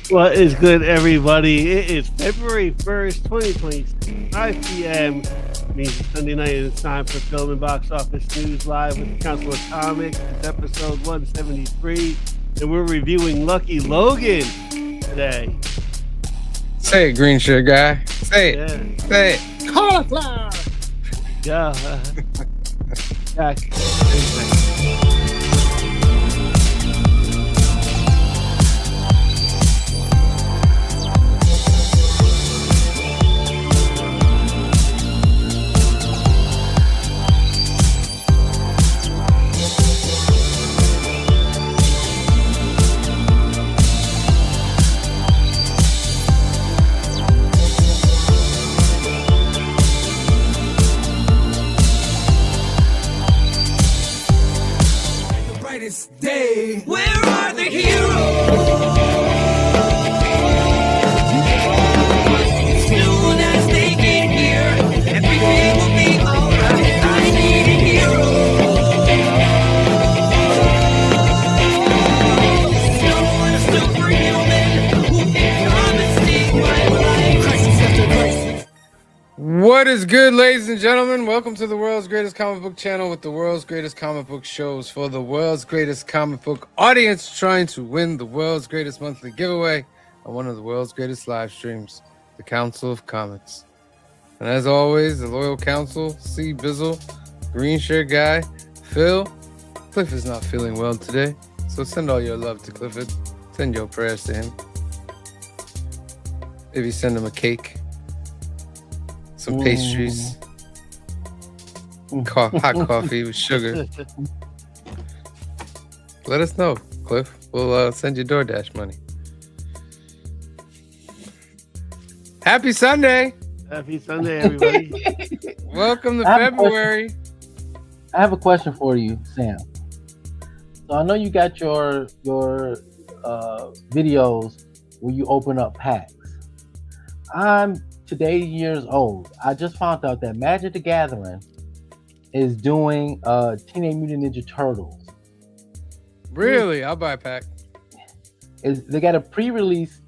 What is good, everybody? It is February 1st, 2026, 5 p.m. Means it's Sunday night, and it's time for Film and Box Office News Live with the Council of Comics. It's episode 173, and we're reviewing Lucky Logan today. Say it, green shirt guy. Say it. Yeah. Say it. Cauliflower! Yeah. Day. Where are the heroes? Soon as they get here, everything will be alright. I need a hero. Someone superhuman who can come and save my life. Crisis after crisis. What is good, ladies and gentlemen? Welcome to the world's greatest comic book channel with the world's greatest comic book shows for the world's greatest comic book audience, trying to win the world's greatest monthly giveaway on one of the world's greatest live streams, the Council of Comics. And as always, the loyal council, C. Bizzle, green shirt guy, Phil. Cliff is not feeling well today, so send all your love to Clifford. Send your prayers to him. Maybe send him a cake. Some pastries, hot coffee with sugar. Let us know, Cliff. We'll send you DoorDash money. Happy Sunday! Happy Sunday, everybody. Welcome to February. I have a question for you, Sam. So I know you got your videos where you open up packs. I'm today years old. I just found out that Magic the Gathering is doing Teenage Mutant Ninja Turtles. Really? I'll buy a pack. They got a pre-release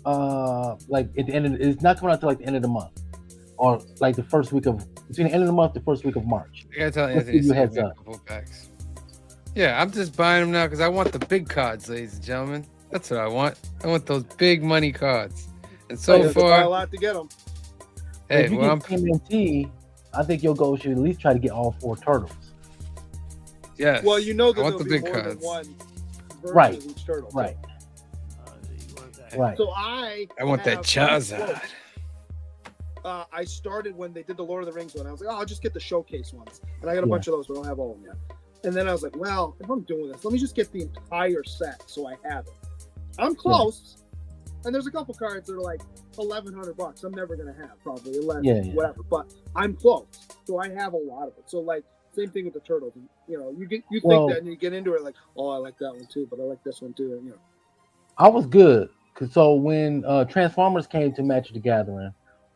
like at the end of, it's not coming out until like the end of the month, or like the first week of, between the end of the month, the first week of March. I gotta tell Anthony to heads up. A couple packs. Yeah, I'm just buying them now because I want the big cards, ladies and gentlemen. That's what I want. I want those big money cards. And so far, a lot to get them. Hey, if you get TMNT, I think your goal should at least try to get all 4 turtles. Yes. Well, you know that I want there'll the be big more cards. than one version Right. of each turtle. Right. You Right. So I want that have Charizard. I started when they did the Lord of the Rings one. I was like, oh, I'll just get the showcase ones. And I got a Yeah. bunch of those, but I don't have all of them yet. And then I was like, well, if I'm doing this, let me just get the entire set so I have it. I'm close. And there's a couple cards that are like $1,100. I'm never gonna have probably unless whatever. But I'm close, so I have a lot of it. So like same thing with the turtles. You know, you think that and you get into it like, oh, I like that one too, but I like this one too. And, you know, I was good. So when Transformers came to Magic the Gathering,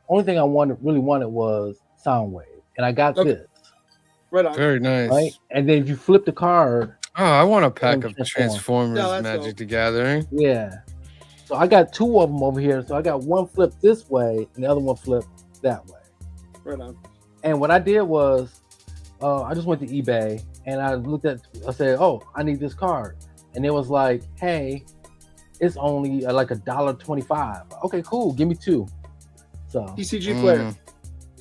only thing I really wanted was Soundwave, and I got this. Right on. Very nice. Right, and then if you flip the card, oh, I want a pack of Transformers Magic dope. the Gathering. Yeah. So I got 2 of them over here. So I got one flipped this way and the other one flipped that way. Right on. And what I did was, I just went to eBay and I said, oh, I need this card. And it was like, hey, it's only like $1.25. Okay, cool. Give me 2. So PCG player.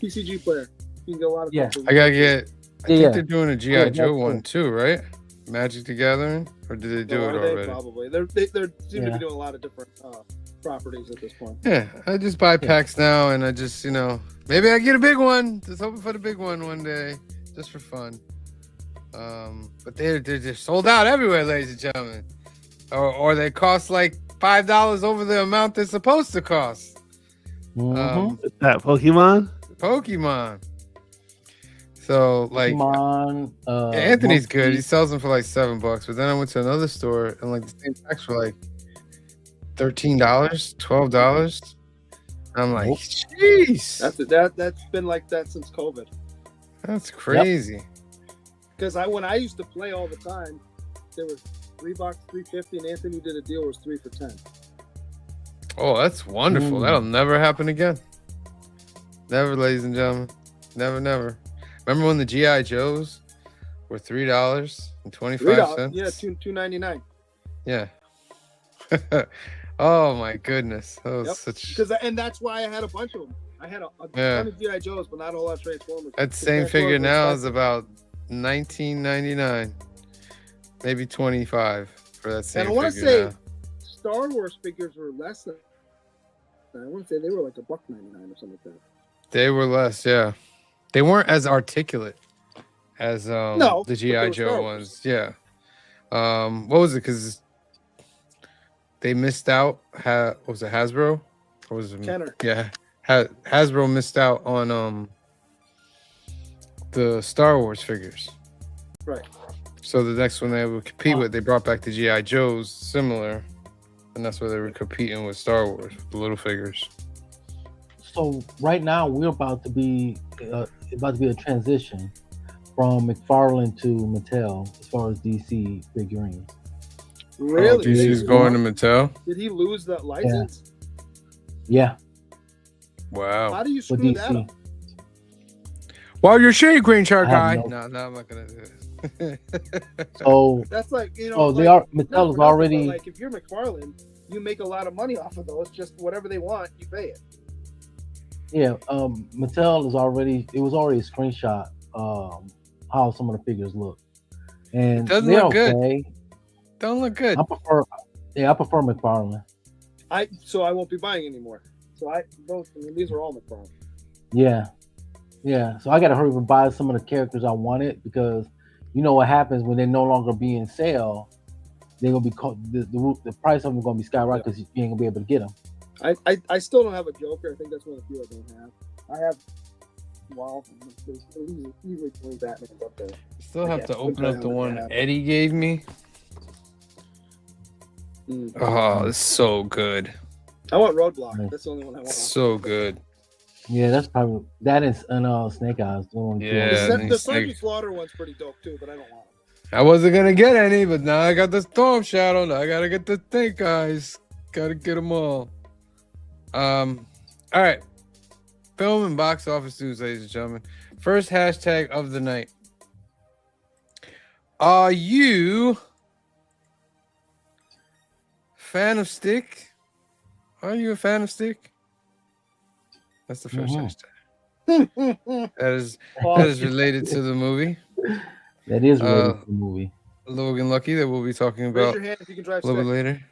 PCG player. You can get a lot of stuff. I gotta get. I think they're doing a G.I. Joe one too, right? Magic the Gathering, or did they do it already? Probably. They seem to be doing a lot of different properties at this point. Yeah, I just buy packs now, and I just, maybe I get a big one. Just hoping for the big one day, just for fun. But they're just sold out everywhere, ladies and gentlemen, or they cost like $5 over the amount they're supposed to cost. That Pokemon. So like Pokemon, Anthony's good. He sells them for like $7, but then I went to another store and like the same packs were like $13, $12. I'm like, jeez. That's been like that since COVID. That's crazy. Because when I used to play all the time, there was $3, $3.50, and Anthony did a deal. It was 3 for $10. Oh, that's wonderful. Ooh. That'll never happen again. Never, ladies and gentlemen. Never, never. Remember when the GI Joes were $3.25? Yeah, $2.99. Yeah. Oh my goodness. That was Yep. such. And that's why I had a bunch of them. I had a Yeah. ton of GI Joes, but not a whole lot of Transformers. That same figure now is about $19.99, maybe $25 for that same And I want to figure say now. Star Wars figures were less than. I want to say they were like $1.99 or something like that. They were less, yeah. They weren't as articulate as No, the but GI they were Joe Star ones. Yeah. What was it? Because they missed out. What was it, Hasbro? Or was it Kenner. Yeah. Hasbro missed out on the Star Wars figures. Right. So the next one they would compete with, they brought back the GI Joes, similar, and that's where they were competing with Star Wars, with the little figures. So right now we're about to be a transition from McFarlane to Mattel as far as DC figurines. Really? DC's going to Mattel. Did he lose that license? Yeah, Wow. How do you for screw that DC. up? Well, you're shade green shark I guy. have No, I'm not gonna do it. So That's like, you know. oh, they like, are not Mattel for is nothing, already but, like, if you're McFarlane, you make a lot of money off of those. Just whatever they want, you pay it. yeah. Mattel is already a screenshot how some of the figures look, and Doesn't they're look good. okay. Don't look good. I prefer McFarlane. So I won't be buying anymore. So these are all McFarlane. Yeah. So I gotta hurry up and buy some of the characters I wanted because you know what happens when they no longer be in sale. They're gonna be the price of them gonna be skyrocketed because you ain't gonna be able to get them. I still don't have a Joker. I think that's one of the few I don't have. I have. Well, there's usually 20 Batmans up there. Still have to Yeah, open up the one yeah. Eddie gave me. Oh, it's so good. I want Roadblock. That's the only one I want. So good. Yeah, that's probably that is Snake Eyes. The one Yeah. The Sergeant Slaughter one's pretty dope too, but I don't want it. I wasn't gonna get any, but now I got the Storm Shadow. Now I gotta get the Snake Eyes. Gotta get them all. All right. Film and box office news, ladies and gentlemen. First hashtag of the night. Are you fan of Stick? Are you a fan of Stick? That's the first hashtag. That is related to the movie. That is related to the movie. Logan Lucky, that we'll be talking Raise about your hand if you can a drive little bit stick. later.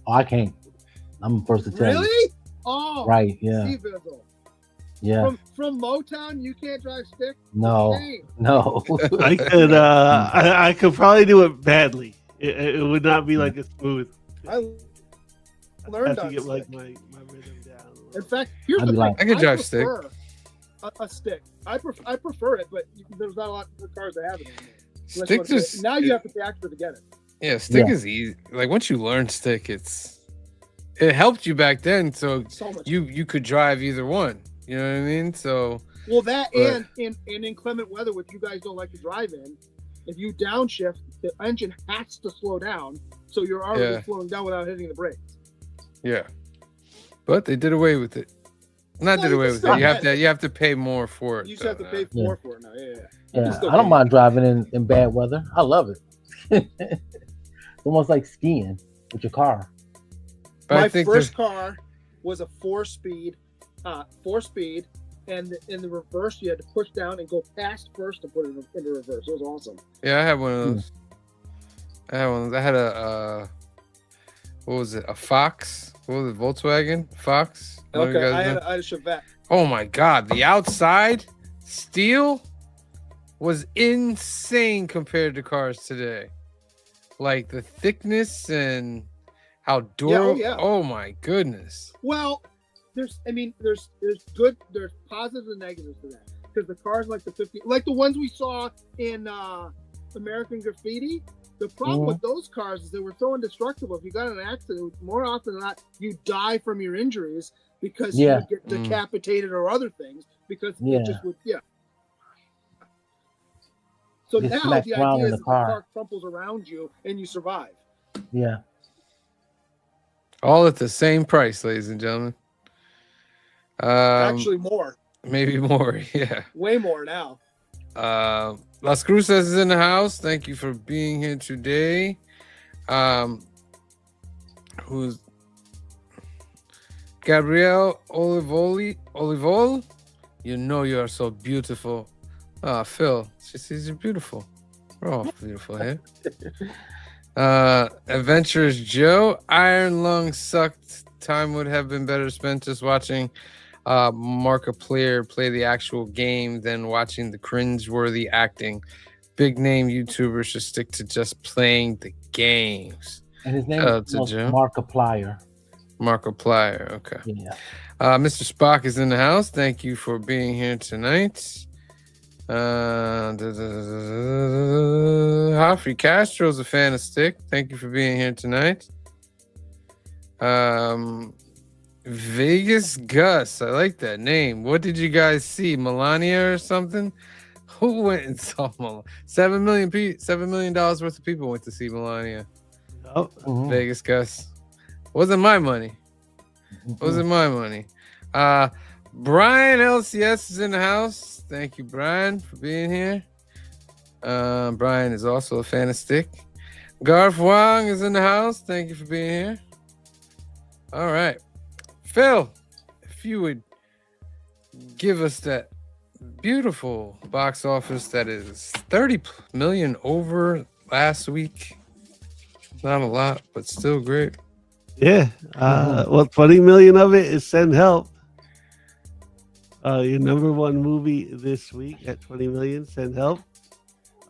Oh, I can't. I'm the first to tell you. Really? Oh, Right? Yeah. Steve Bizzle. Yeah. From Motown, you can't drive stick? No. Shame. No. I could probably do it badly. It would not be like a smooth. I I learned have to on get stick. like my rhythm down. a little In fact, here's I'd the be thing. like- I could drive stick. prefer a stick. I prefer it, but there's not a lot of cars that have it anymore. Unless you Stick want to pay- just now you have to pay extra to get it. yeah, Stick Yeah. is easy. Like once you learn Stick, it helped you back then, so So much. you could drive either one. You know what I mean? So Well, that But- and in inclement weather, which you guys don't like to drive in, if you downshift, the engine has to slow down, so you're already Yeah. slowing down without hitting the brakes. yeah, but they did away with it. Not No, did you away can with still it. get You have to pay more for it. You just have to though, pay now. more for it now. Yeah. Yeah. still I don't pay. mind driving in bad weather. I love it. It's almost like skiing with your car. But I My think first car was a four-speed, and in the reverse, you had to push down and go past first to put it into reverse. It was awesome. yeah, I had one of those. I had one. Of those. I had a what was it? A Fox? What was it? Volkswagen Fox? One of you Okay, guys I know? had a Chevette. Oh my god, the outside steel was insane compared to cars today. Like the thickness and how durable. yeah. Oh my goodness. Well, there's positives and negatives to that because the cars like the ones we saw in American Graffiti. The problem with those cars is they were so indestructible. If you got in an accident, more often than not, you die from your injuries because Yeah. you get decapitated or other things because Yeah. it just would So Get now smacked the around idea in is the that car. the car crumples around you and you survive. Yeah. All at the same price, ladies and gentlemen. Actually, more. Maybe more. Yeah. Way more now. Las Cruces is in the house. Thank you for being here today. Who's Gabrielle Olivol? You know you are so beautiful. Phil, she says you're beautiful. We're all beautiful here. Adventurous Joe, Iron Lung sucked. Time would have been better spent just watching Mark a player play the actual game than watching the cringe-worthy acting. Big name YouTubers should stick to just playing the games. And his name is Markiplier. Markiplier, okay. Yeah. Mr. Spock is in the house. Thank you for being here tonight. Humphrey Castro's a fan of Stick. Thank you for being here tonight. Vegas Gus, I like that name. What did you guys see? Melania or something? Who went and saw Melania? $7 million worth of people went to see Melania. Oh, Vegas Gus. Wasn't my money. Wasn't my money. Brian LCS is in the house. Thank you, Brian, for being here. Brian is also a fan of Stick. Garth Wang is in the house. Thank you for being here. All right. Phil, if you would give us that beautiful box office that is 30 million over last week. Not a lot, but still great. yeah. Well, 20 million of it is Send Help. Your number one movie this week at 20 million, Send Help.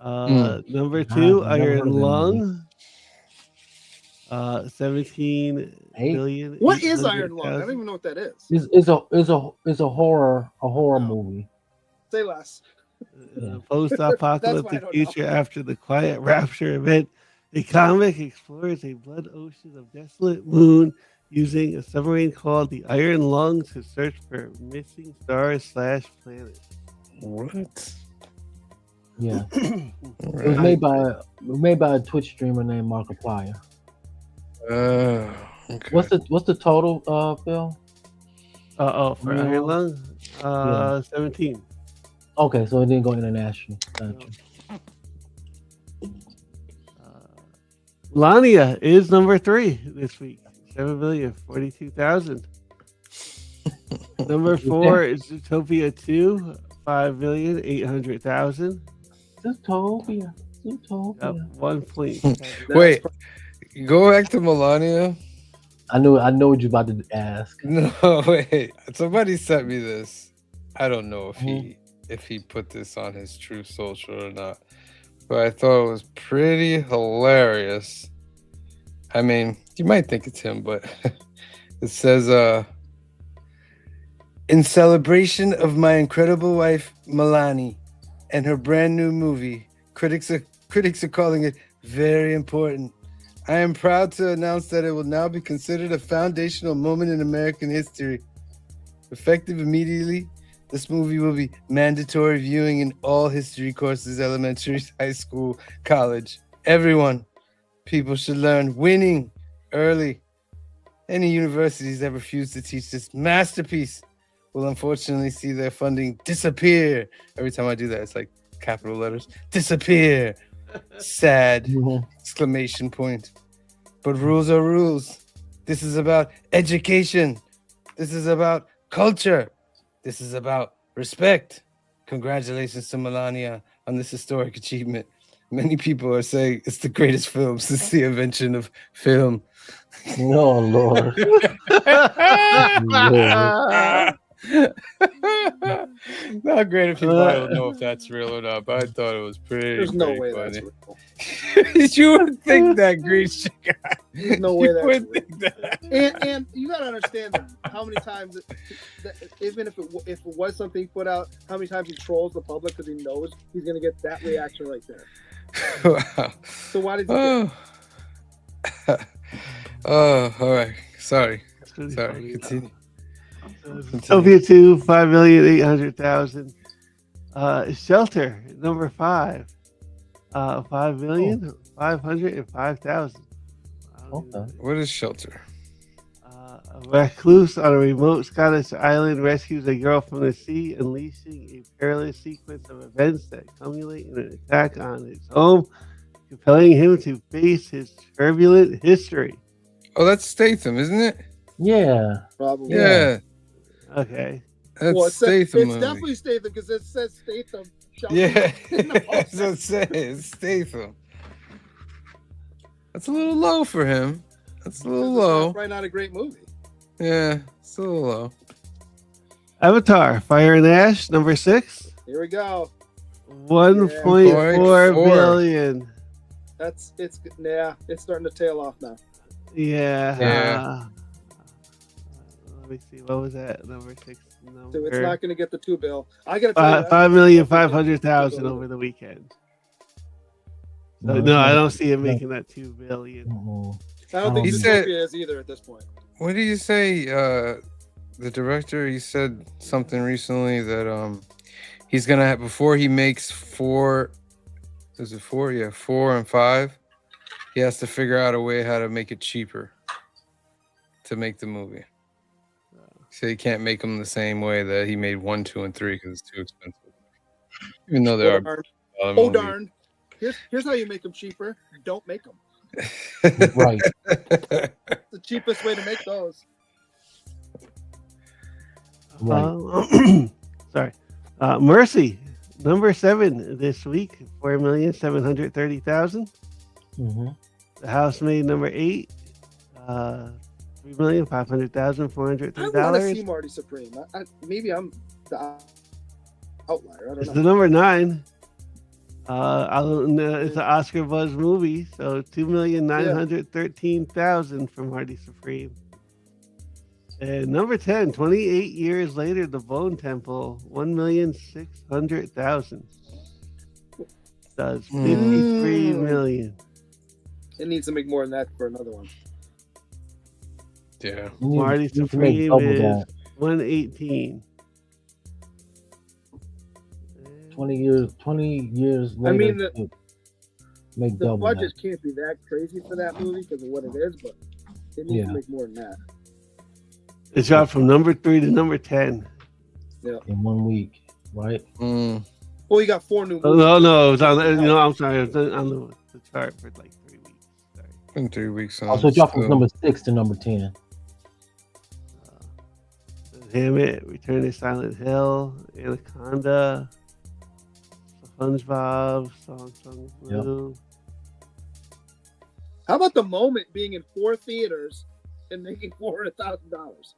Number two, Iron Lung. 17 million. What is Iron Lung? I don't even know what that is. It's a horror movie. Say less. Post-apocalyptic future after the Quiet Rapture event. A comic explores a blood ocean of desolate moon using a submarine called the Iron Lung to search for missing stars / planets. What? Yeah. It was made by a Twitch streamer named Markiplier. Okay. What's the total, Phil? For Iron Lung? 17. Okay, so it didn't go international. Gotcha. Lania is number 3 this week. 7,042,000. Number 4 is Zootopia 2. 5,800,000. Zootopia. Up 1 point. Wait, go back to Melania. I know what you're about to ask. No, wait. Somebody sent me this. I don't know if he put this on his True Social or not, but I thought it was pretty hilarious. I mean, you might think it's him, but it says, in celebration of my incredible wife, Melanie, and her brand new movie, critics are calling it very important. I am proud to announce that it will now be considered a foundational moment in American history. Effective immediately, this movie will be mandatory viewing in all history courses, elementary, high school, college. Everyone, people should learn winning early. Any universities that refuse to teach this masterpiece will unfortunately see their funding disappear. Every time I do that, it's like capital letters. Disappear. Sad. Exclamation point. But rules are rules. This is about education. This is about culture. This is about respect. Congratulations to Melania on this historic achievement. Many people are saying it's the greatest film since the invention of film. Oh, Lord. Not great if people don't know if that's real or not, but I thought it was pretty. There's no way funny. that's real. You would think that, Grease guy. There's no way that's real. Think that. And you gotta understand how many times, even if it was something he put out, how many times he trolls the public because he knows he's gonna get that reaction right there. Wow. So why did you? Oh, all right. Sorry. Continue. Zootopia 2, 5,800,000. Shelter, number 5. 5,505,000. Okay. What is Shelter? A recluse on a remote Scottish island rescues a girl from the sea, unleashing a perilous sequence of events that culminate in an attack on his home, compelling him to face his turbulent history. Oh, that's Statham, isn't it? Yeah. Probably. Yeah, Okay. that's Well, Statham. it's movie. definitely Statham because it says Statham. shouting Yeah, in the that's what I'm saying. It's Statham. That's a little low for him. That's a little low. Probably not a great movie. Yeah, it's a little low. Avatar, Fire and Ash, number 6. Here we go. 1.4 billion. It's starting to tail off now. Yeah. Yeah. Let me see. What was that? Number 6. So it's not going to get the 2 bill. I got to tell you, 5,500,000 over the weekend. So, it's no, I not- don't see it making that 2 billion. Mm-mm. I don't think He this said- movie is either at this point. What did you say? The director, he said something recently that he's gonna have, before he makes 4. Is it 4? Yeah, 4 and 5. He has to figure out a way how to make it cheaper to make the movie. So he can't make them the same way that he made 1, 2, and 3 because it's too expensive. Even though there are. Oh darn! Here's how you make them cheaper. Don't make them. Right. The cheapest way to make those. Right. Sorry. Mercy, number 7 this week, 4,730,000. Mm-hmm. The Housemaid, number 8, 3,500,000, I want to see $403. Marty Supreme. Maybe I'm the outlier. I It's don't the know. number 9. It's an Oscar buzz movie, so 2,913,000 from Hardy Supreme. And number 10, 28 years later, The Bone Temple, 1,600,000. Does 53 million. It needs to make more than that for another one. Yeah. Marty You need to make Supreme double is that. 118. 20 years later. mean, to make The double budget can't be that crazy for that movie because of what it is, but it needs Yeah. to make more than that. It dropped from number 3 to number 10. that in 1 week, right? Well, you got 4 new movies. Oh, no, it was on. I'm sorry, it was on the chart for like 3 weeks. Sorry. In 3 weeks. Also, it dropped from number 6 to number 10. Hammett, Return to Silent Hill, Anaconda, SpongeBob, Song Blue. How about The Moment being in 4 theaters and making $400,000?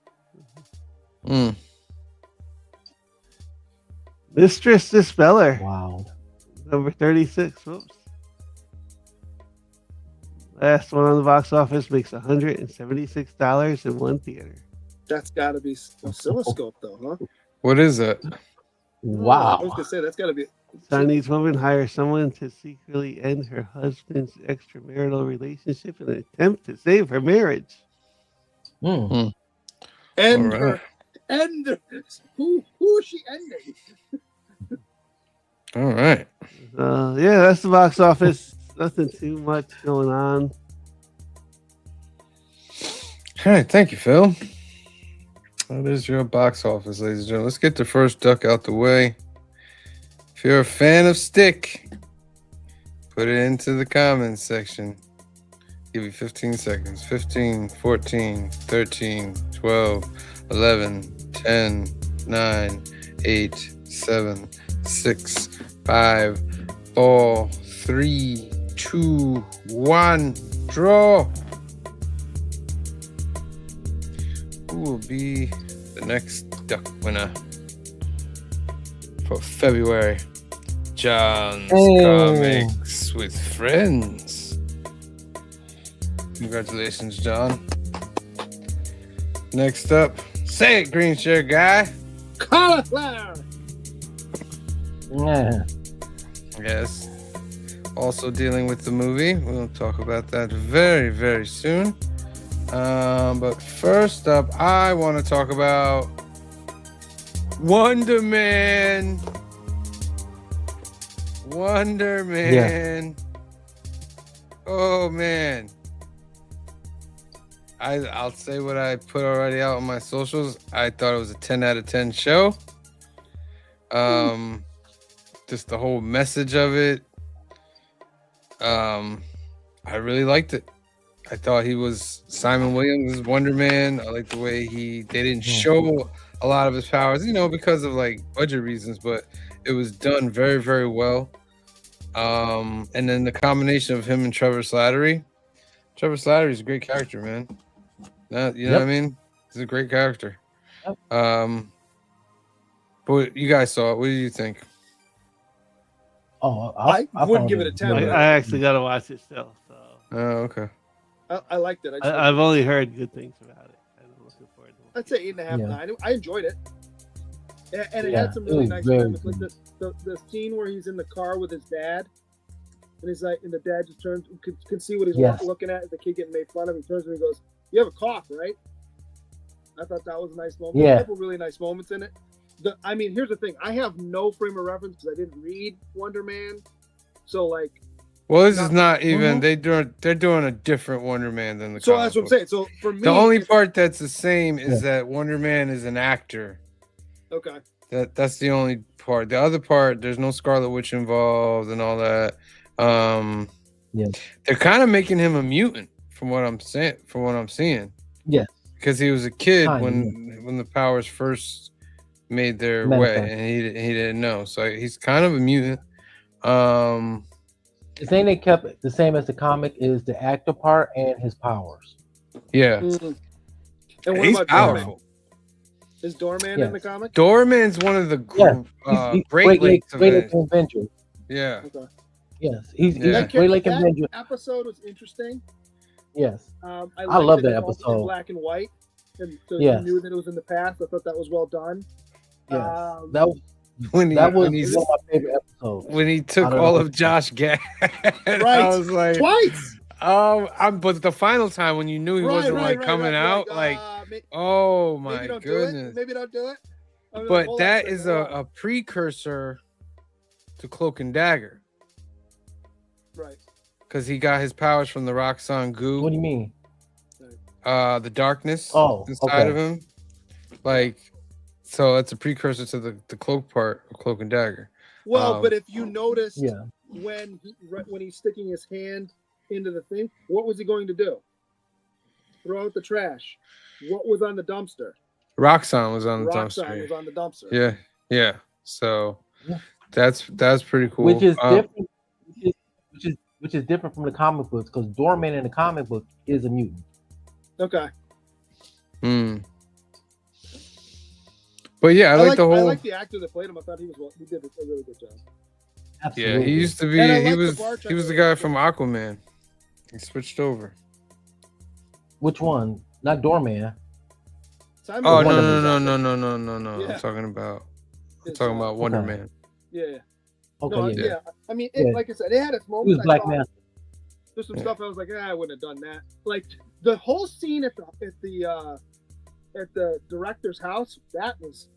Mistress Dispeller, Wow. number 36. Whoops. Last one on the box office makes $176 in one theater. That's got to be oscilloscope, though, huh? What is that? I Wow. was gonna say that's got to be. Chinese woman hires someone to secretly end her husband's extramarital relationship in an attempt to save her marriage. Mm. End All her. right. End her. Who is she ending? All right. Yeah, that's the box office. Nothing too much going on. All right. Thank you, Phil. That is your box office, ladies and gentlemen. Let's get the first duck out the way. If you're a fan of Stick, put it into the comments section. Give you 15 seconds. 15, 14, 13, 12, 11, 10, 9, 8, 7, 6, 5, 4, 3, 2, 1. Draw. Who will be the next duck winner for February? John's Comics with Friends. Congratulations, John. Next up, say it, green shirt guy. Cauliflower. Yeah. Yes. Also dealing with the movie. We'll talk about that very, very soon. But first up, I want to talk about Wonder Man. Wonder Man. Oh man. I'll say what I put already out on my socials. I thought it was a 10 out of 10 show. Just the whole message of it. I really liked it. I thought he was Simon Williams' Wonder Man. I like the way they didn't show a lot of his powers, because of like budget reasons, but it was done very, very well. And then the combination of him and Trevor Slattery. Trevor Slattery is a great character, man. You know what I mean? He's a great character. Yep. But you guys saw it. What do you think? Oh, I wouldn't give it a 10. I actually got to watch it still. So Oh, okay. I liked it. I've only heard good things about it. I'm looking forward to it. I'd say 8.5, Yeah. 9. I enjoyed it. And it Yeah, had some it really was nice very moments. Like the scene where he's in the car with his dad, and he's like, and the dad just turns, can see what he's Yes. looking at. The kid getting made fun of. He turns and he goes, "You have a cough, right?" I thought that was a nice moment. Yeah. A couple really nice moments in it. Here's the thing. I have no frame of reference because I didn't read Wonder Man. So like, Well, this is not even. Mhm. They're doing a different Wonder Man than the. so comic that's what I'm book. saying. So for me, The only part that's the same is that Wonder Man is an actor. okay. That's the only part. The other part, there's no Scarlet Witch involved and all that. Yeah. They're kind of making him a mutant, from what I'm saying. From what I'm seeing. Yes. Because he was a kid Kinda, when the powers first made their Manifest. way, and he didn't know. So he's kind of a mutant. The thing they kept the same as the comic is the actor part and his powers. Yeah. And what He's about powerful. Doorman? Is Doorman Yes. in the comic? Doorman's one of the He's Great Lakes Great Lake Avengers. Avenger. Yeah. Okay. Yes, he's Yeah. Great Lake that Avenger. episode was interesting. Yes, I I love liked that it all episode. in black and white, and so Yes. you knew that it was in the past. I thought that was well done. yes. Um, that was When one of my favorite episodes. when he took I don't all know. of Josh Gad, Right. I was like, Twice. but the final time when you knew he wasn't coming out, oh my maybe don't goodness. do it. Maybe don't do it. I was like, But hold on that second, is hold on. a precursor to Cloak and Dagger, right. because he got his powers from the Roxxon goo. What do you mean? The darkness okay. inside of him. So that's a precursor to the cloak part of Cloak and Dagger. Well, but if you noticed, Yeah. when he's sticking his hand into the thing, what was he going to do? Throw out the trash. What was on the dumpster? Roxxon was on the Roxxon dumpster. was on the dumpster. Yeah. So Yeah. that's pretty cool. Which is different. Which is different from the comic books because Doorman in the comic book is a mutant. Okay. But yeah, I like the I whole. like the actor that played him. I thought he did a really good job. Yeah, Absolutely. he used to be. And I He like the was bartender. the guy from Aquaman. He switched over. Which one? Not Doorman. Simon Oh Wonder no Man. no! Yeah. I'm talking about It's, Wonder Okay. Man. Yeah. Okay. No, yeah. yeah. I mean, Yeah. like I said, it had its He moments. was Black I Man. thought there's some stuff I was like, I wouldn't have done that. Like the whole scene at the director's house, that was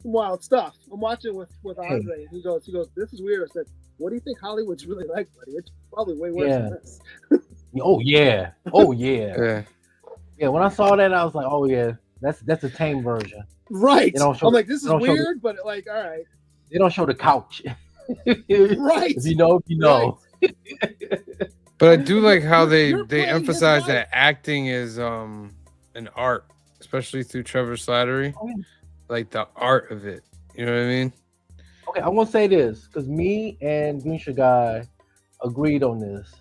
some wild stuff. I'm watching with Andre, and he goes, "This is weird." I said, "What do you think Hollywood's really like, buddy? It's probably way worse than this." Oh yeah. Oh yeah. Yeah. Yeah. When I saw that, I was like, oh yeah, that's a tame version. Right. They don't show- I'm like, this is they don't show weird, but like, all right. They don't show the couch. Right. If you know. But I do like how they You're playing his emphasize life. that acting is an art, especially through Trevor Slattery. Oh, yeah. Like the art of it. You know what I mean? Okay, I want to say this because me and Gunsha Guy agreed on this.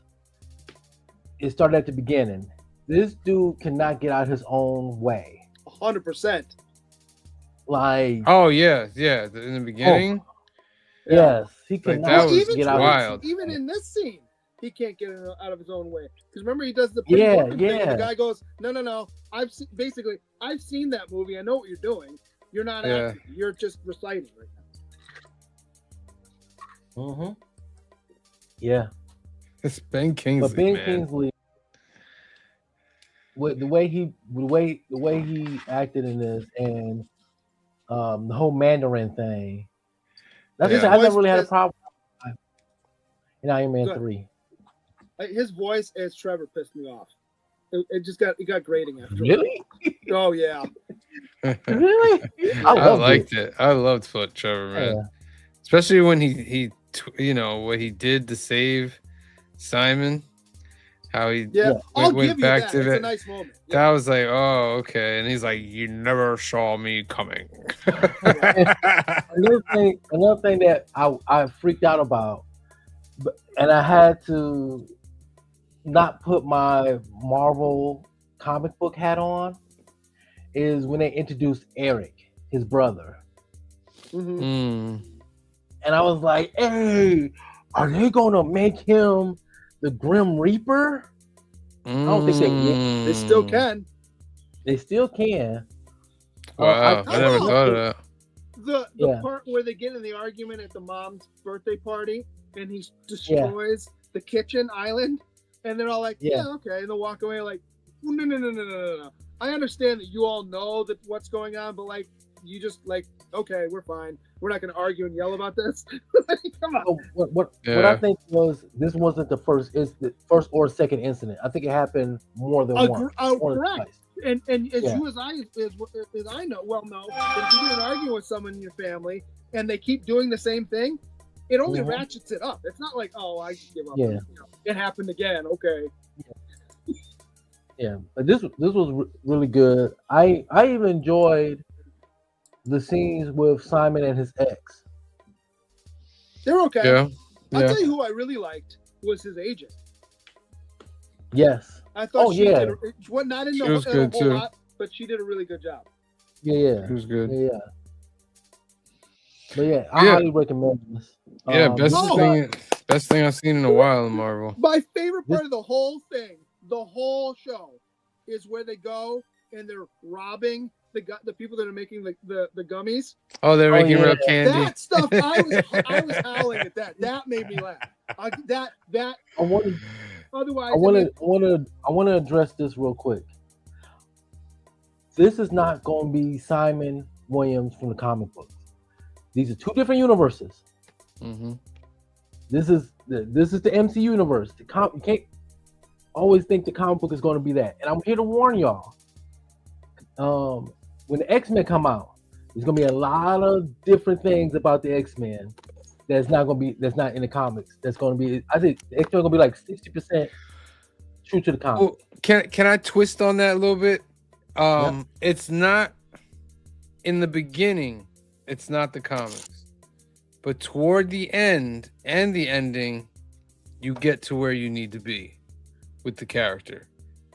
It started at the beginning. This dude cannot get out his own way. 100%. Like, Oh yeah. In the beginning. yes, he Like, cannot that was get out. wild. Even in this scene, he can't get out of his own way. Because remember, he does the Yeah, walking thing, and yeah. the guy goes, "No. I've seen that movie. I know what you're doing. You're not Yeah. acting. You're just reciting right now." Mm-hmm. Yeah, It's Ben Kingsley. but Ben man. Kingsley, with the way he acted in this, and the whole Mandarin thing. That's Yeah. I never really had a problem in Iron Man Good. 3. His voice as Trevor pissed me off. It got grating after. Really? Oh yeah. Really? I loved liked it. I loved Foot Trevor, man. Yeah. Especially when you know what he did to save Simon. How he Yeah, I'll went give you back that. to It's that. a nice moment. That Yeah. was like, oh, okay. And he's like, you never saw me coming. Another thing that I freaked out about, and I had to not put my Marvel comic book hat on, is when they introduced Eric, his brother. Mhm. And I was like, hey, are they gonna make him the Grim Reaper? I don't think they will. They still can. They still can. Wow, I never know. thought of that. The Yeah. part where they get in the argument at the mom's birthday party and he destroys the kitchen island, and they're all like, Yeah. yeah, okay, and they'll walk away like, no. I understand that you all know that what's going on, but like, you just like, okay, we're fine. We're not going to argue and yell about this. Come on. So what I think was, this wasn't the first. It's the first or second incident. I think it happened more than once. More than Correct. twice. And as Yeah. you as I know, if you get an argument with someone in your family and they keep doing the same thing, it only Mhm. ratchets it up. It's not like, oh, I give up. Yeah. You know, it happened again. Okay. Yeah, but this was really good. I even enjoyed the scenes with Simon and his ex. They're okay. Yeah. I'll Yeah. tell you who I really liked was his agent. Yes. I thought Oh, she yeah. did not in She the was in a good, whole too. lot, but she did a really good job. Yeah. It was good. Yeah. But yeah, I Yeah. highly recommend this. Yeah, This is best thing I've seen in a while in Marvel. My favorite part of the whole thing, the whole show, is where they go and they're robbing the people that are making the gummies. Oh, they're making yeah. real candy. That stuff, I was howling at that. That made me laugh. That I want otherwise. to address this real quick. This is not going to be Simon Williams from the comic books. These are two different universes. Mm-hmm. This is the MC universe. You can't always think the comic book is going to be that. And I'm here to warn y'all. When the X-Men come out, there's going to be a lot of different things about the X-Men that's not in the comics. That's going to be, I think the X-Men are going to be like 60% true to the comics. Well, can I twist on that a little bit? Yep. It's not in the beginning. It's not the comics, but toward the end and the ending, you get to where you need to be with the character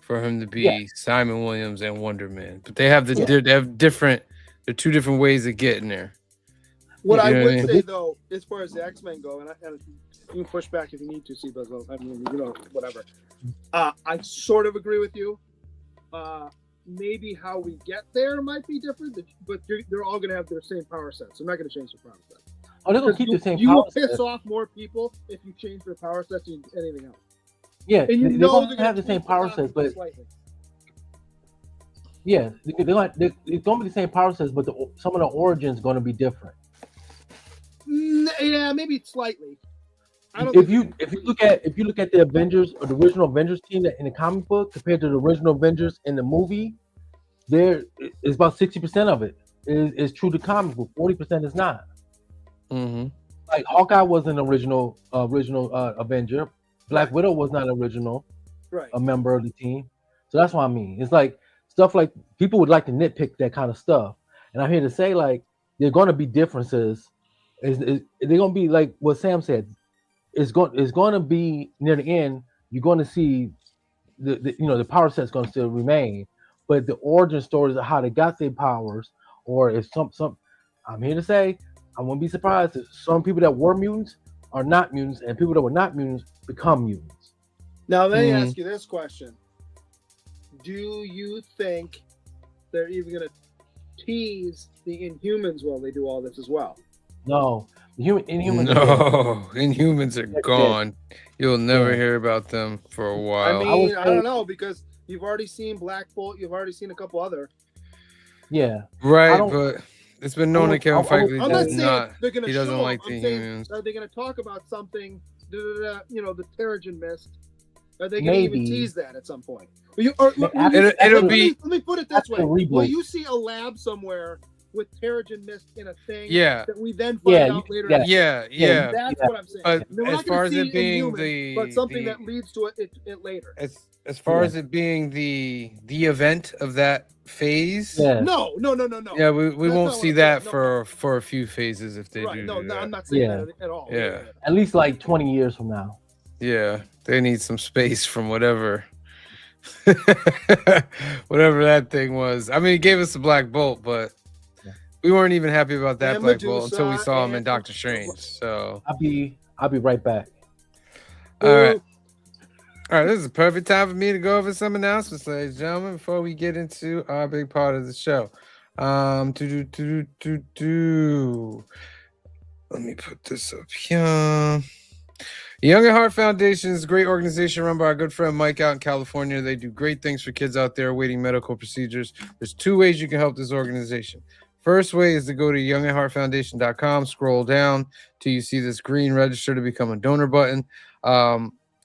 for him to be Simon Williams and Wonder Man. But they have they're two different ways of getting there. What I You know would what I mean? say though, as far as the X-Men go, and you can push back if you need to, see those. I mean, whatever. I sort of agree with you. Maybe how we get there might be different, but they're all going to have their same power sets. I'm not going to change their power set. Oh, they're going to keep the same You power will piss set. off more people if you change their power sets than anything else. Yeah, And you they're know going they're to have the tweak same power concept sets, but slightly. yeah, it's going to be the same power sets, but some of the origins going to be different. Yeah, maybe slightly. If you look at the Avengers or the original Avengers team that in the comic book compared to the original Avengers in the movie, there is about 60% of it is true to comic book. 40% is not. Mm-hmm. Like Hawkeye was an original Avenger. Black Widow was not original, Right. a member of the team. So that's what I mean. It's like stuff like people would like to nitpick that kind of stuff, and I'm here to say like there are going to be differences. They're going to be like what Sam said. It's going to be near the end. You're going to see the power set's going to still remain, but the origin stories of how they got their powers, or if some I'm here to say I wouldn't be surprised if some people that were mutants are not mutants, and people that were not mutants become mutants. Now let me ask you this question: do you think they're even going to tease the Inhumans while they do all this as well? No, Inhumans. No, Inhumans are gone. You'll never hear about them for a while. I mean, I don't know, because you've already seen Black Bolt, you've already seen a couple other. Yeah, Right, but it's been known that Kevin I'm Feige not does saying not. they're going to He show doesn't like them. the I'm saying, Inhumans. are they going to talk about something? The Terrigen Mist. Are they going to even Maybe. tease that at some point? It'll be. Let me put it this way: after the will reboot. you see a lab somewhere with Terrigen Mist in a thing Yeah. that we then find Yeah, out later? Yeah. That's Yeah. what I'm saying. But We're as not far gonna as see it being Inhuman, the but something the- that leads to it later. as far Yeah. as it being the event of that phase, Yeah. No. yeah, we That's won't not see what I'm that saying. No, for a few phases if they right? do. No, that. I'm not saying Yeah. that at all. Yeah. At least like 20 years from now. Yeah, they need some space from whatever whatever that thing was. I mean, it gave us the Black Bolt, but Yeah. we weren't even happy about that And Black Bolt until we Medusa saw him in and- Doctor Strange. So, I'll be right back. all right. All right, this is a perfect time for me to go over some announcements, ladies and gentlemen, before we get into our big part of the show. Let me put this up here. The Young at Heart Foundation is a great organization run by our good friend Mike out in California. They do great things for kids out there awaiting medical procedures. There's two ways you can help this organization. First way is to go to youngatheartfoundation.com, scroll down till you see this green register to become a donor button.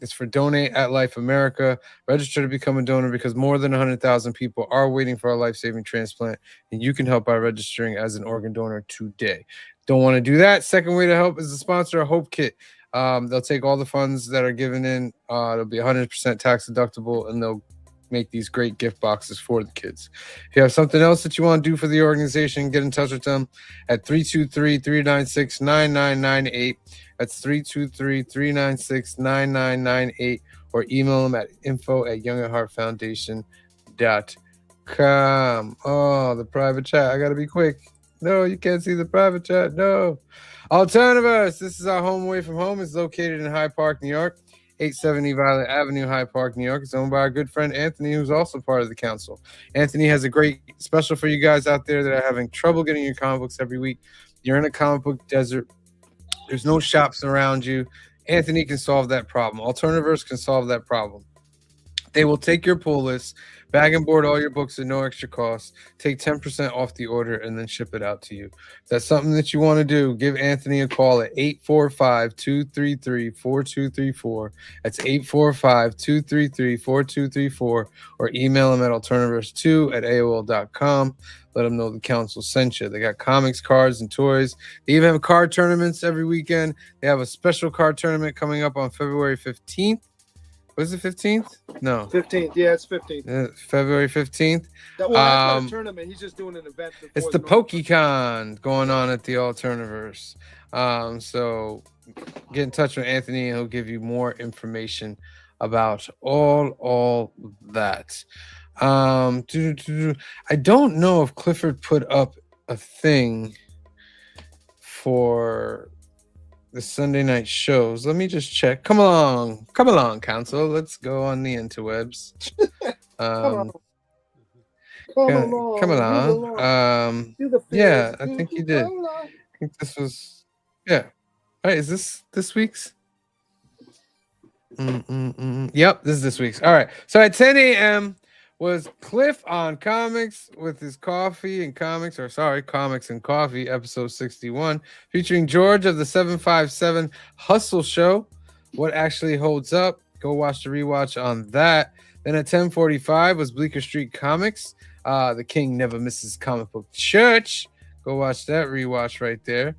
It's for Donate at Life America. Register to become a donor because more than 100,000 people are waiting for a life-saving transplant, and you can help by registering as an organ donor today. Don't want to do that? Second way to help is to sponsor a Hope Kit. They'll take all the funds that are given in. It'll be 100% tax deductible, and they'll make these great gift boxes for the kids. If you have something else that you want to do for the organization, get in touch with them at 323-396-9998. That's 323-396-9998, or email them at info@youngatheartfoundation.com. Oh, the private chat. I got to be quick. No, you can't see the private chat. No. Alternativerse. This is our home away from home. It's located in Hyde Park, New York. 870 Violet Avenue, Hyde Park, New York. It's owned by our good friend Anthony, who's also part of the council. Anthony has a great special for you guys out there that are having trouble getting your comic books every week. You're in a comic book desert. There's no shops around you. Anthony can solve that problem. Alternativerse can solve that problem. They will take your pull list, bag and board all your books at no extra cost, take 10% off the order, and then ship it out to you. If that's something that you want to do, give Anthony a call at 845-233-4234. That's 845-233-4234, or email him at alternativerse2@aol.com. Let them know the council sent you. They got comics, cards, and toys. They even have card tournaments every weekend. They have a special card tournament coming up on February 15th. Was it 15th? No. 15th. Yeah, it's 15th. February 15th. That's not a tournament. He's just doing an event. It's the PokeCon going on at the Alternativerse. So get in touch with Anthony and he'll give you more information about all that. I don't know if Clifford put up a thing for the Sunday night shows. Let me just check. Come along, council. Let's go on the interwebs. Come along. Yeah, I think you did. I think this was, yeah. All right, is this week's? Yep, this is this week's. All right. So at 10 a.m. was Cliff on Comics with his Comics and Coffee, episode 61, featuring George of the 757 Hustle Show. What actually holds up? Go watch the rewatch on that. Then at 10:45 was Bleecker Street Comics. The King Never Misses Comic Book Church. Go watch that rewatch right there.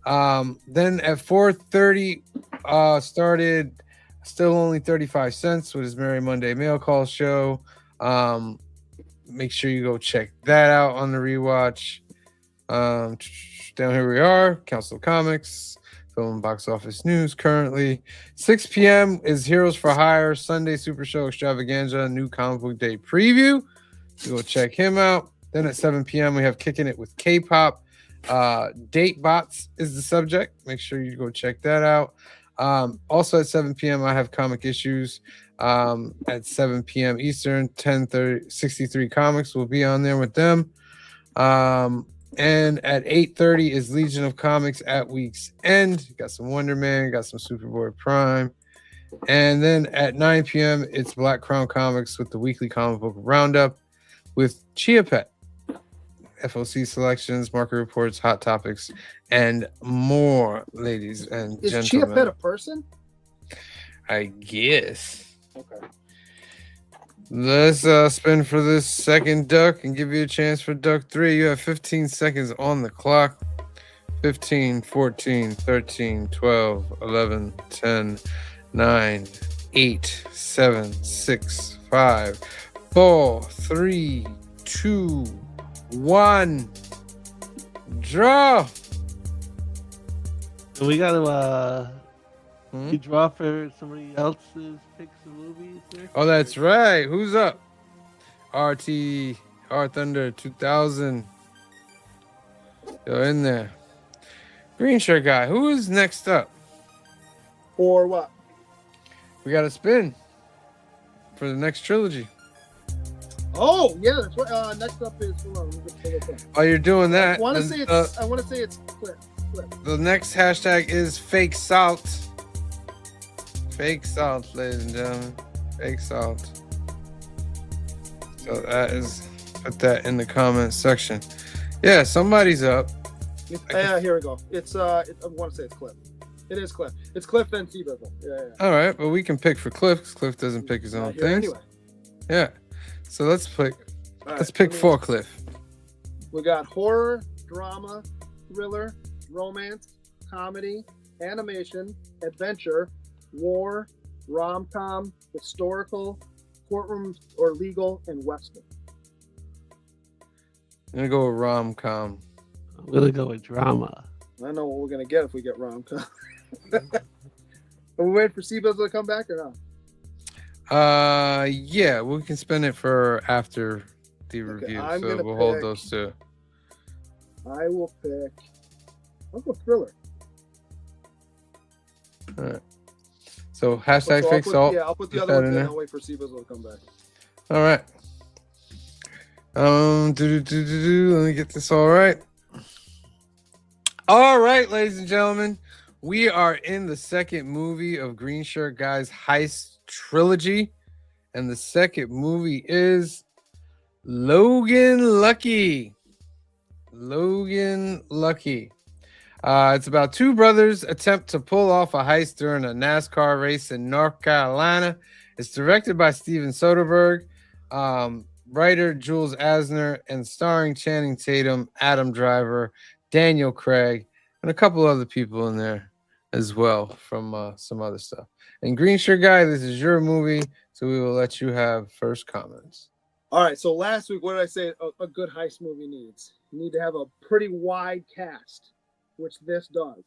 Then at 4:30 started Still Only 35 Cents with his Merry Monday Mail Call show. Make sure you go check that out on the rewatch. Down here we are, Council of Comics, film and box office news currently. 6 p.m. is Heroes for Hire Sunday Super Show Extravaganza, new comic book day preview. So go check him out. Then at 7 p.m. we have Kicking It with K-pop. Date Bots is the subject. Make sure you go check that out. Also at 7 p.m. I have Comic Issues. At 7 p.m. Eastern, 63 Comics will be on there with them. And at 8:30 is Legion of Comics at week's end. Got some Wonder Man, got some Superboy Prime. And then at 9 p.m. it's Black Crown Comics with the weekly comic book roundup with Chia Pet. FOC selections, market reports, hot topics, and more, ladies and gentlemen. Is Chia Pet a person? I guess. Okay. Let's spin for this second duck and give you a chance for duck 3. You have 15 seconds on the clock. 15, 14, 13, 12, 11, 10, 9, 8, 7, 6, 5, 4, 3, 2, 1. Draw. And we got to Hmm? you draw for somebody else's picks of movies next? Oh, that's right. Who's up? RT, R Thunder 2000. You're in there. Green shirt guy. Who is next up? Or what? We got to spin for the next trilogy. Oh yeah, that's right. Next up is hold on, let me just pull this up. While you're doing I that, want to say it's Cliff. the next hashtag is fake salt. Fake salt, ladies and gentlemen. Fake salt. So that is, put that in the comments section. Yeah, somebody's up. Here we go. It's I want to say it's Cliff. It is Cliff. It's Cliff then T-Bizzle. Yeah. All right, but we can pick for Cliff because Cliff doesn't pick his own Not here things. anyway. Yeah. So let's pick. All Let's right, pick let me- for Cliff. We got horror, drama, thriller, romance, comedy, animation, adventure, war, rom-com, historical, courtroom or legal, and western. I'm gonna go with rom-com. I'm gonna go with drama. I know what we're gonna get if we get rom-com. Are we waiting for Seabizzle to come back or not? Yeah, we can spend it for after the review. I'm So gonna we'll hold pick- those two. I will pick. I'll go thriller. All right. So hashtag So fake salt. I'll put the Put other that ones in in. there. I'll wait for Seabizzle to come back. All right. Let me get this all right. All right, ladies and gentlemen, we are in the second movie of Green Shirt Guy's Heist trilogy, and the second movie is Logan Lucky. Logan Lucky. It's about two brothers attempt to pull off a heist during a NASCAR race in North Carolina. It's directed by Steven Soderbergh, writer Jules Asner, and starring Channing Tatum, Adam Driver, Daniel Craig, and a couple other people in there as well from some other stuff. And Green Shirt Guy, this is your movie, so we will let you have first comments. All right. So last week, what did I say? A good heist movie needs. You need to have a pretty wide cast, which this does.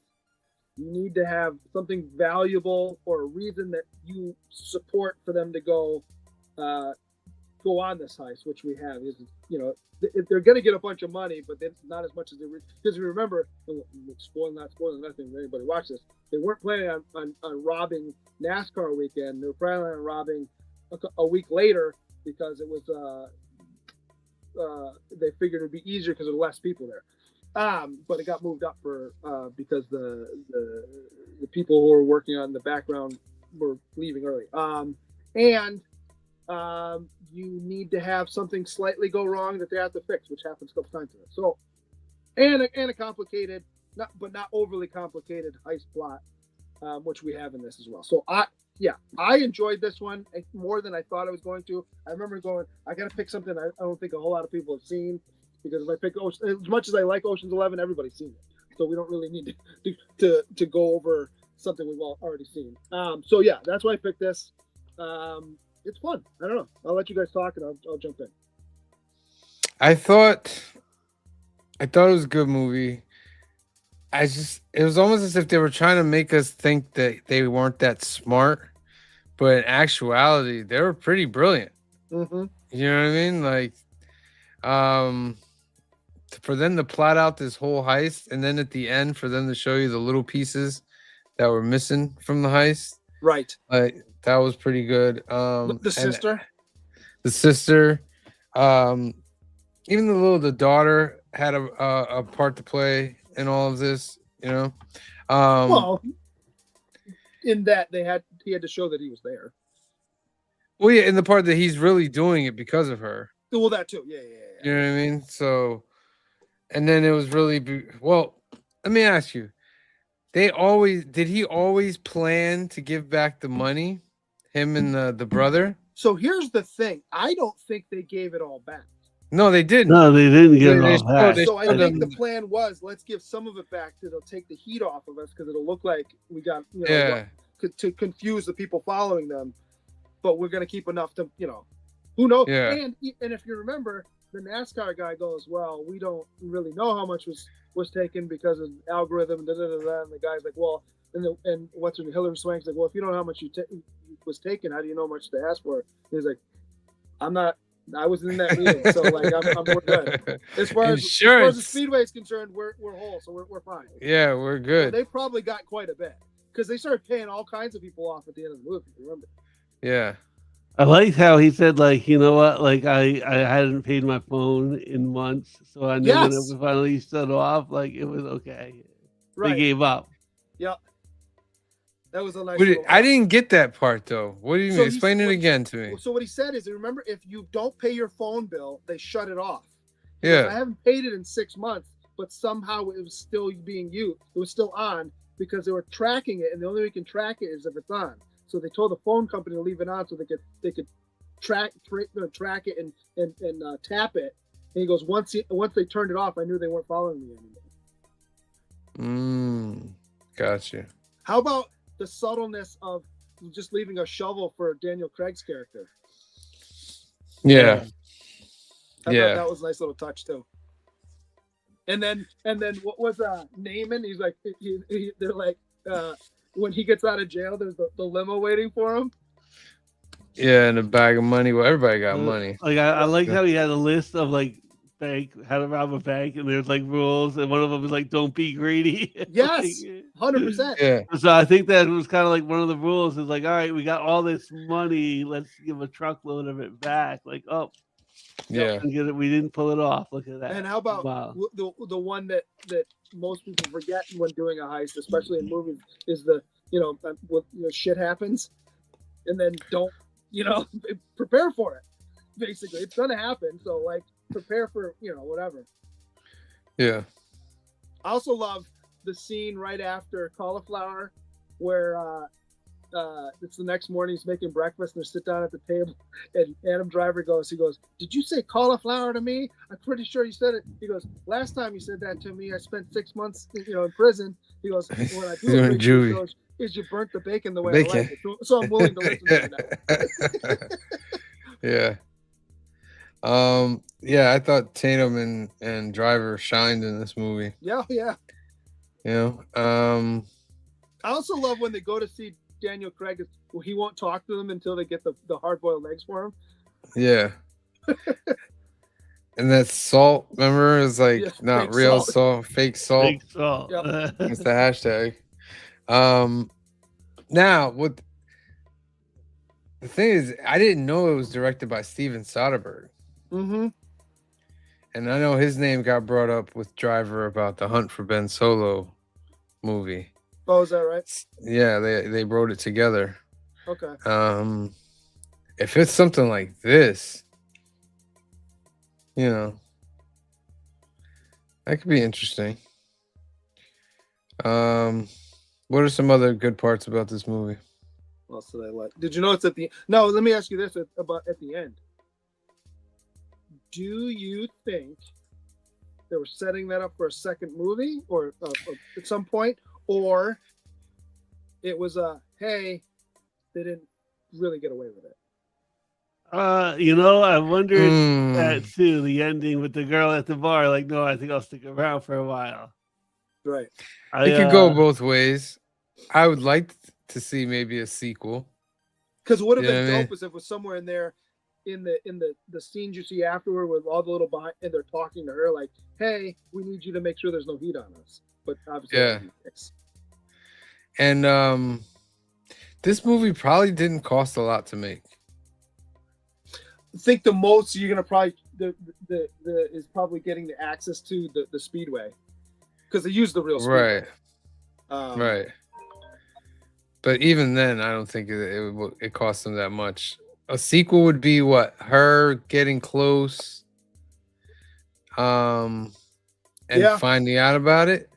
You need to have something valuable or a reason that you support for them to go on this heist, which we have. Is they're going to get a bunch of money, but it's not as much as they because remember, not spoiling nothing for anybody watch this. They weren't planning on robbing NASCAR weekend. They were planning on robbing a week later because it was they figured it'd be easier because there were less people there. But it got moved up for because the people who were working on the background were leaving early. You need to have something slightly go wrong that they have to fix, which happens a couple times. So, and a complicated, not overly complicated heist plot, which we have in this as well. So I enjoyed this one more than I thought I was going to. I remember going, I got to pick something I don't think a whole lot of people have seen. Because if I pick as much as I like Ocean's 11, everybody's seen it, so we don't really need to go over something we've all already seen. So yeah, that's why I picked this. It's fun. I don't know. I'll let you guys talk and I'll jump in. I thought it was a good movie. It was almost as if they were trying to make us think that they weren't that smart, but in actuality, they were pretty brilliant. Mm-hmm. You know what I mean? Like, for them to plot out this whole heist, and then at the end for them to show you the little pieces that were missing from the heist, Right. like that was pretty good. The sister. Even the daughter had a part to play in all of this, you know. Well, in that he had to show that he was there. Well, yeah, in the part that he's really doing it because of her. Well, that too. Yeah. You know what I mean? So, and then it was really well. Let me ask you: did he always plan to give back the money? Him and the brother. So here's the thing. I don't think they gave it all back. No, they didn't. No, they didn't get it They all showed- back. they So I showed think the them- plan was, let's give some of it back. It'll take the heat off of us because it'll look like we got, you know, Yeah. to confuse the people following them. But we're going to keep enough to, you know, who knows? Yeah. And if you remember, the NASCAR guy goes, well, we don't really know how much was taken because of algorithm. And the guy's like, well, and what's her Hillary Swank's like, well, if you don't know how much was taken, how do you know how much to ask for? He's like, I was in that meeting, so like we're good. As far as the Speedway is concerned, we're whole, so we're fine. Yeah, we're good. So they probably got quite a bit because they started paying all kinds of people off at the end of the movie. Remember? Yeah. I liked how he said, like, you know what, like I hadn't paid my phone in months, so I knew when it Yes. was finally shut off, like it was okay. Right. They gave up. Yeah. That was a nice. But little- I didn't get that part though. What do you So mean? he's- Explain it what- again to me. So what he said is, remember, if you don't pay your phone bill, they shut it off. He goes, I Yeah. haven't paid it in 6 months, but somehow it was still being used. It was still on because they were tracking it, and the only way you can track it is if it's on. So they told the phone company to leave it on so they could track it and tap it. And he goes, once they turned it off, I knew they weren't following me anymore. Gotcha. How about the subtleness of just leaving a shovel for Daniel Craig's character? Yeah. I Yeah. thought that was a nice little touch too. And then what was Naaman? He's like, they're like, when he gets out of jail, there's the limo waiting for him. Yeah, and a bag of money. Well, everybody got money. Like I like how he had a list of like how to rob a bank, and there's like rules, and one of them was like, don't be greedy. Yes, Like, 100%. Yeah. so I think that was kind of like one of the rules is like, all right, we got all this money, let's give a truckload of it back. Like, oh, Yeah. and get it, we didn't pull it off. Look at that. And how about Wow. the one that most people forget when doing a heist, especially in movies, is the shit happens, and then don't prepare for it. Basically, it's gonna happen. So like prepare for whatever. Yeah. I also love the scene right after Cauliflower, where it's the next morning. He's making breakfast, and they sit down at the table, and Adam Driver goes, "Did you say cauliflower to me? I'm pretty sure you said it." He goes, "Last time you said that to me, I spent 6 months, in prison." He goes, "When I do You're in it," juvie. he goes, "is you burnt the bacon the way I like it, so I'm willing to listen to you now." Yeah. Yeah, I thought Tatum and Driver shined in this movie. Yeah. You know? I also love when they go to see Daniel Craig. He won't talk to them until they get the hard-boiled eggs for him. Yeah. And that salt, remember, is like Yeah, not fake real salt. salt, fake salt. Big salt. Yep. That's the hashtag. Now what the thing is, I didn't know it was directed by Steven Soderbergh. Mm-hmm. And I know his name got brought up with Driver about the Hunt for Ben Solo movie. Oh, is that right? Yeah, they wrote it together. Okay. If it's something like this, that could be interesting. What are some other good parts about this movie? What else did I like? Did you know it's at the? No, let me ask you this about at the end. Do you think they were setting that up for a second movie, or at some point, or it was hey, they didn't really get away with it? I wondered Hmm. that too. The ending with the girl at the bar. Like, no, I think I'll stick around for a while. Right. It could go both ways. I would like to see maybe a sequel. Because what would have You know been what I mean? dope is if it was somewhere in there, in the scenes you see afterward with all the little behind, and they're talking to her like, "Hey, we need you to make sure there's no heat on us." But obviously, Yeah. And this movie probably didn't cost a lot to make. I think the most you're gonna probably the is probably getting the access to the speedway, because they use the real speedway. Right. Right. But even then, I don't think it cost them that much. A sequel would be what? Her getting close, and Yeah. finding out about it.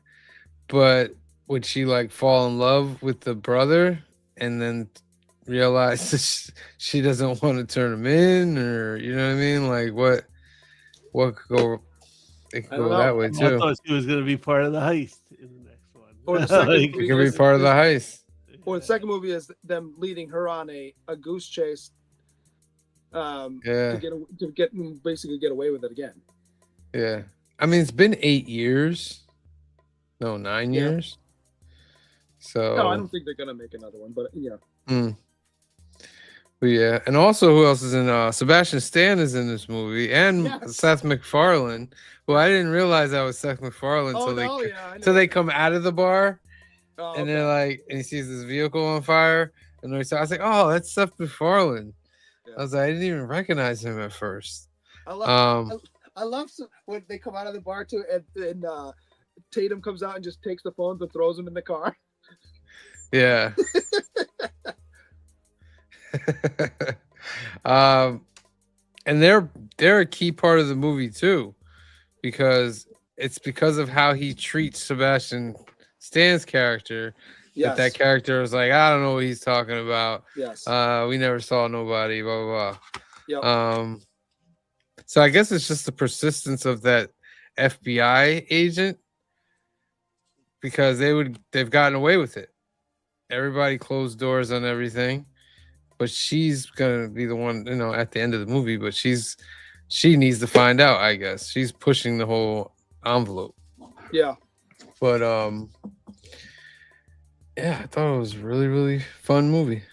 But would she like fall in love with the brother and then realize that she doesn't want to turn him in, or you know what I mean? Like what could go? It could I don't go that know. way I too. thought she was going to be part of the heist in the next one. Or the second It movie could be part of the heist. Or the second movie is them leading her on a goose chase. Yeah. To get basically get away with it again. Yeah. I mean, it's been 8 years. No, 9 Yeah. years. So No, I don't think they're gonna make another one, but yeah. But yeah, and also who else is in? Sebastian Stan is in this movie, and Yes. Seth MacFarlane. Who I didn't realize that was Seth MacFarlane Oh until no, yeah, I know. so they come out of the bar, Oh, and okay. they're like, and he sees this vehicle on fire, and I was like, oh, that's Seth MacFarlane. Yeah. I was like, I didn't even recognize him at first. I love when they come out of the bar too, and Tatum comes out and just takes the phones and throws them in the car. Yeah. And they're a key part of the movie too, because it's because of how he treats Sebastian Stan's character Yes. that character is like, I don't know what he's talking about. Yes. We never saw nobody, blah blah Yep. blah. So I guess it's just the persistence of that FBI agent, because they've gotten away with it. Everybody closed doors on everything, but she's gonna be the one, you know, at the end of the movie. But she needs to find out. I guess she's pushing the whole envelope. Yeah. But yeah, I thought it was a really really fun movie.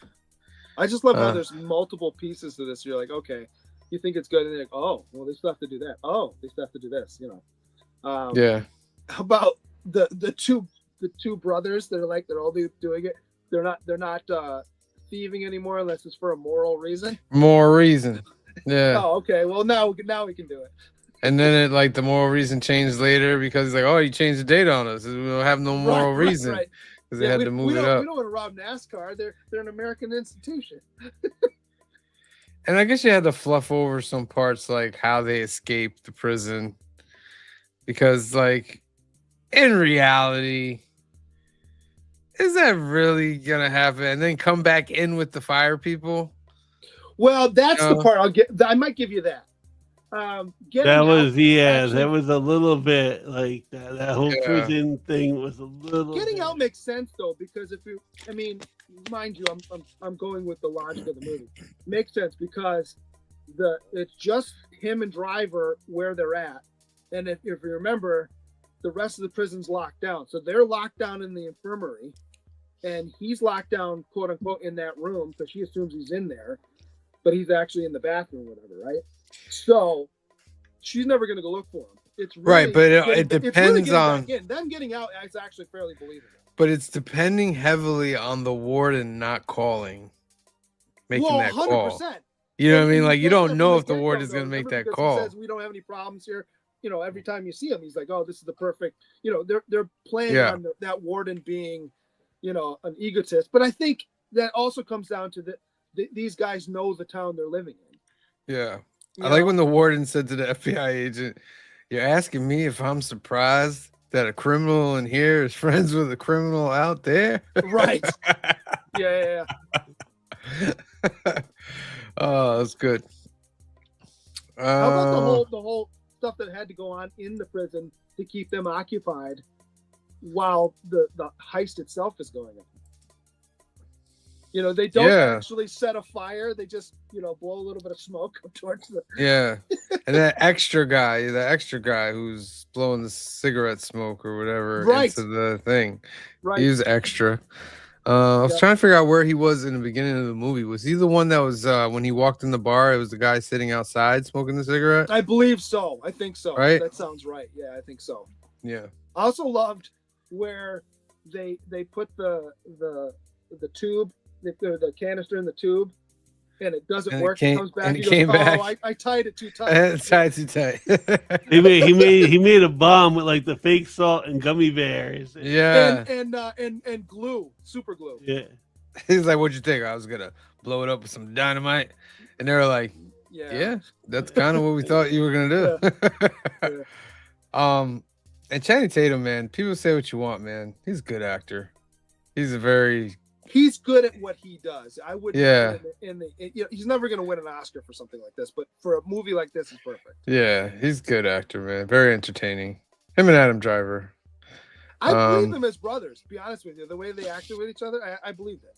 I just love how there's multiple pieces to this. You're like, okay, you think it's good, and you're like, oh, well, they still have to do that. Oh, they still have to do this. You know. Yeah. How about the two brothers that are like they're all doing it? They're not thieving anymore unless it's for a moral reason. More reason. Yeah. Oh, okay. Well, now we can do it. And then it like the moral reason changed later because it's like, oh, you changed the date on us. We don't have no moral reason Right. because they had to move it up. We don't want to rob NASCAR. They're an American institution. And I guess you had to fluff over some parts like how they escaped the prison, because like in reality, is that really gonna happen? And then come back in with the fire people? Well, that's the part I might give you that. That was that was a little bit like that whole prison thing was a little. Getting out makes sense though, because mind you, I'm going with the logic of the movie. Makes sense because it's just him and Driver where they're at, and if you remember, the rest of the prison's locked down, so they're locked down in the infirmary, and he's locked down, quote unquote, in that room because she assumes he's in there, but he's actually in the bathroom, whatever, right? So she's never going to go look for him. It's really, right, but it depends on them getting out. Is actually fairly believable. But it's depending heavily on the warden not calling, making that call. You know what I mean? Like you don't know if the warden's going to make that call. He says we don't have any problems here. You know, every time you see him, he's like, "Oh, this is the perfect." You know, they're playing on that warden being, you know, an egotist. But I think that also comes down to these guys know the town they're living in. Yeah. I like when the warden said to the FBI agent, "You're asking me if I'm surprised that a criminal in here is friends with a criminal out there?" Right. Yeah. Oh, that's good. How about the whole stuff that had to go on in the prison to keep them occupied while the heist itself is going on? You know, they don't actually set a fire. They just, you know, blow a little bit of smoke up towards the... Yeah. And that extra guy who's blowing the cigarette smoke or whatever into the thing. Right. He was extra. I was trying to figure out where he was in the beginning of the movie. Was he the one that was, when he walked in the bar, it was the guy sitting outside smoking the cigarette? I believe so. I think so. Right? That sounds right. Yeah, I think so. Yeah. I also loved where they put the tube, the canister in the tube, and it doesn't work. It comes back. And it came back. Oh, I tied it too tight. Tied too tight. he made a bomb with like the fake salt and gummy bears. Yeah. And glue, super glue. Yeah. He's like, "What'd you think? I was gonna blow it up with some dynamite?" And they were like, "Yeah, that's kind of what we thought you were gonna do." Yeah. And Channing Tatum, man, people say what you want, man. He's a good actor. He's a very he's good at what he does. I wouldn't. Yeah. He's never going to win an Oscar for something like this, but for a movie like this, he's perfect. Yeah, he's a good actor, man. Very entertaining. Him and Adam Driver. I believe them as brothers. To be honest with you, the way they acted with each other, I believe it.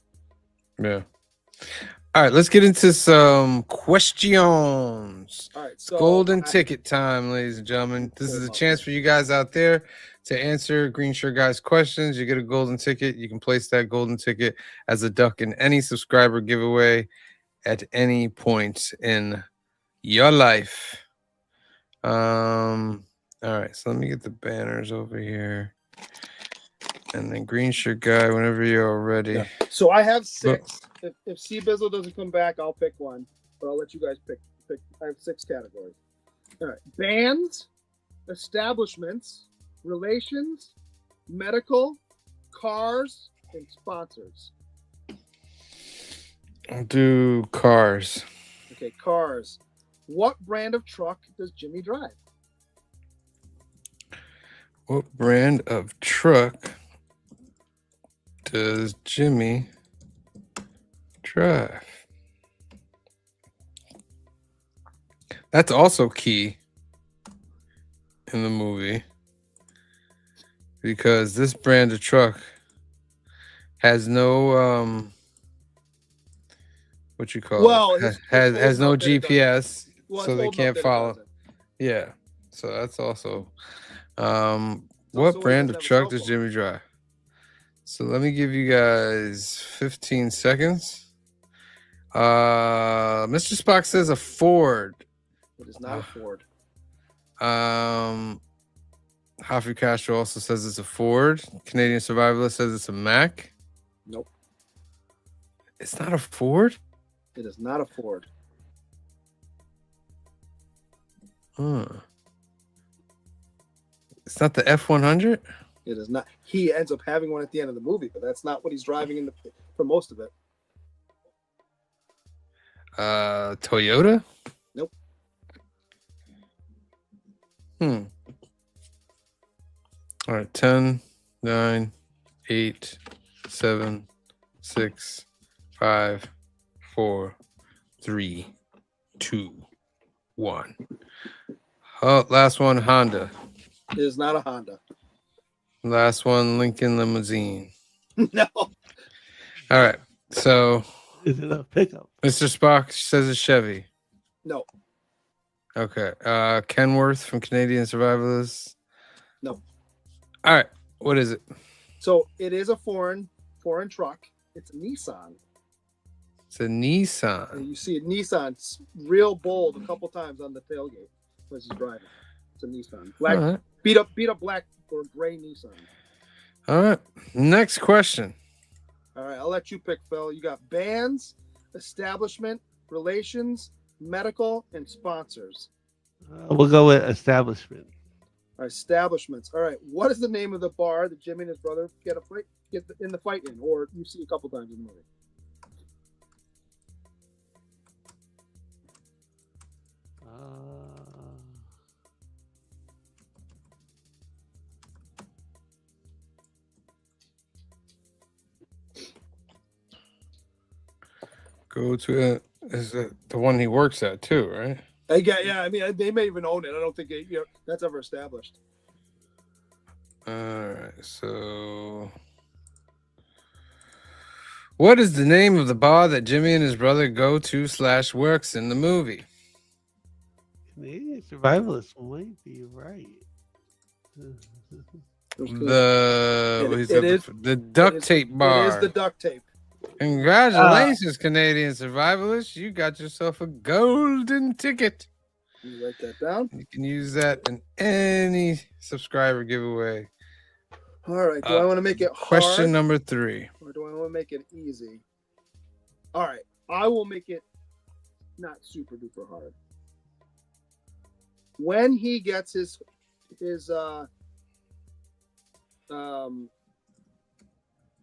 Yeah. All right, let's get into some questions. All right, It's so golden ticket time, ladies and gentlemen. This is a chance for you guys out there to answer Green Shirt Guys questions. You get a golden ticket. You can place that golden ticket as a duck in any subscriber giveaway at any point in your life. All right, so let me get the banners over here. And then Green Shirt Guy, whenever you're ready. Yeah. So I have 6. If C Bizzle doesn't come back, I'll pick one. But I'll let you guys pick. I have 6 categories. All right. Bands, establishments, relations, medical, cars, and sponsors. I'll do cars. Okay, cars. What brand of truck does Jimmy drive? What brand of truck does Jimmy drive? That's also key in the movie because this brand of truck has no what you call it? Has no GPS, so they can't follow. Yeah, so that's also what brand of truck does Jimmy drive? So let me give you guys 15 seconds. Mr. Spock says a Ford. It is not a Ford. Hafi Castro also says it's a Ford. Canadian Survivalist says it's a Mac. Nope. It's not a Ford? It is not a Ford. It's not the F-100? It is not. He ends up having one at the end of the movie, but that's not what he's driving for most of it. Toyota? Nope. All right, 10, 9, 8, 7, 6, 5, 4, 3, 2, 1. Oh, last one, Honda. It is not a Honda. Last one, Lincoln Limousine. No. All right, so Is it a pickup? Mr. Spock says it's Chevy. No. Okay. Kenworth from Canadian Survivalists. No. All right. What is it? So it is a foreign truck. It's a Nissan. It's a Nissan. And you see a Nissan real bold a couple times on the tailgate as he's driving. It's a Nissan. Black, All right. beat up black or gray Nissan. All right. Next question. All right, I'll let you pick, Phil. You got bands, establishment, relations, medical, and sponsors. We'll go with establishment. All right, establishments. All right, what is the name of the bar that Jimmy and his brother get in the fight in, or you see a couple times in the movie? Go to it. Is it the one he works at too, right? Yeah. I mean, they may even own it. I don't think that's ever established. All right. So, what is the name of the bar that Jimmy and his brother go to / works in the movie? Canadian Survivalist might be right. The duct tape bar. It is the duct tape. Congratulations, Canadian Survivalists. You got yourself a golden ticket. You write that down. You can use that in any subscriber giveaway. All right. Do I want to make it hard? Question number 3. Or do I want to make it easy? All right. I will make it not super duper hard. When he gets his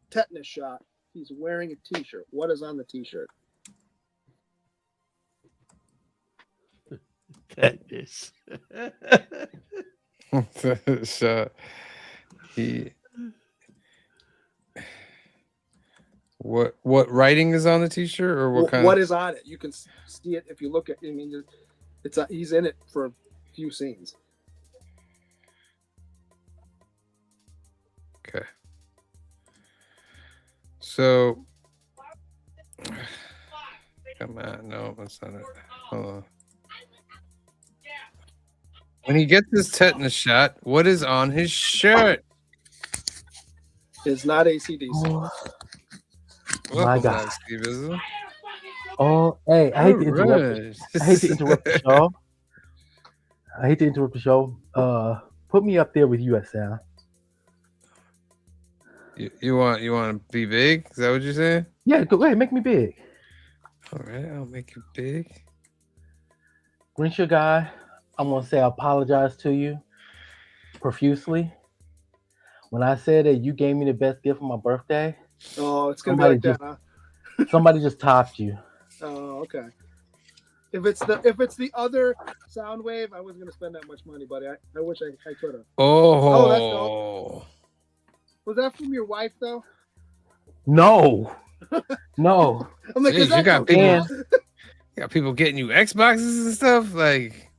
tetanus shot, he's wearing a t-shirt. What is on the t-shirt? Tetanus. So What writing is on the T-shirt, or what kind? What is on it? You can see it if you look at. I mean, he's in it for a few scenes. Okay. So, come on, no, that's not it. Hold on. When he gets his tetanus shot, what is on his shirt? It's not ACDC. Oh, Welcome God. back, Steve Izzle. oh, hey, I hate to interrupt. Alright. I hate to interrupt the show. I hate to interrupt the show. Put me up there with USL. You want to be big? Is that what you're saying? Yeah, go ahead, make me big. All right, I'll make you big. Grinch guy, I'm gonna say I apologize to you profusely. When I said that you gave me the best gift for my birthday, Oh, it's gonna be like that, huh? somebody just topped you. Oh, okay. If it's the other sound wave, I wasn't gonna spend that much money, buddy. I wish I could have. Oh, that's dope. Was that from your wife though? No. No. I'm like, Jeez, is that you got cocaine? people. You got people getting you Xboxes and stuff. Like,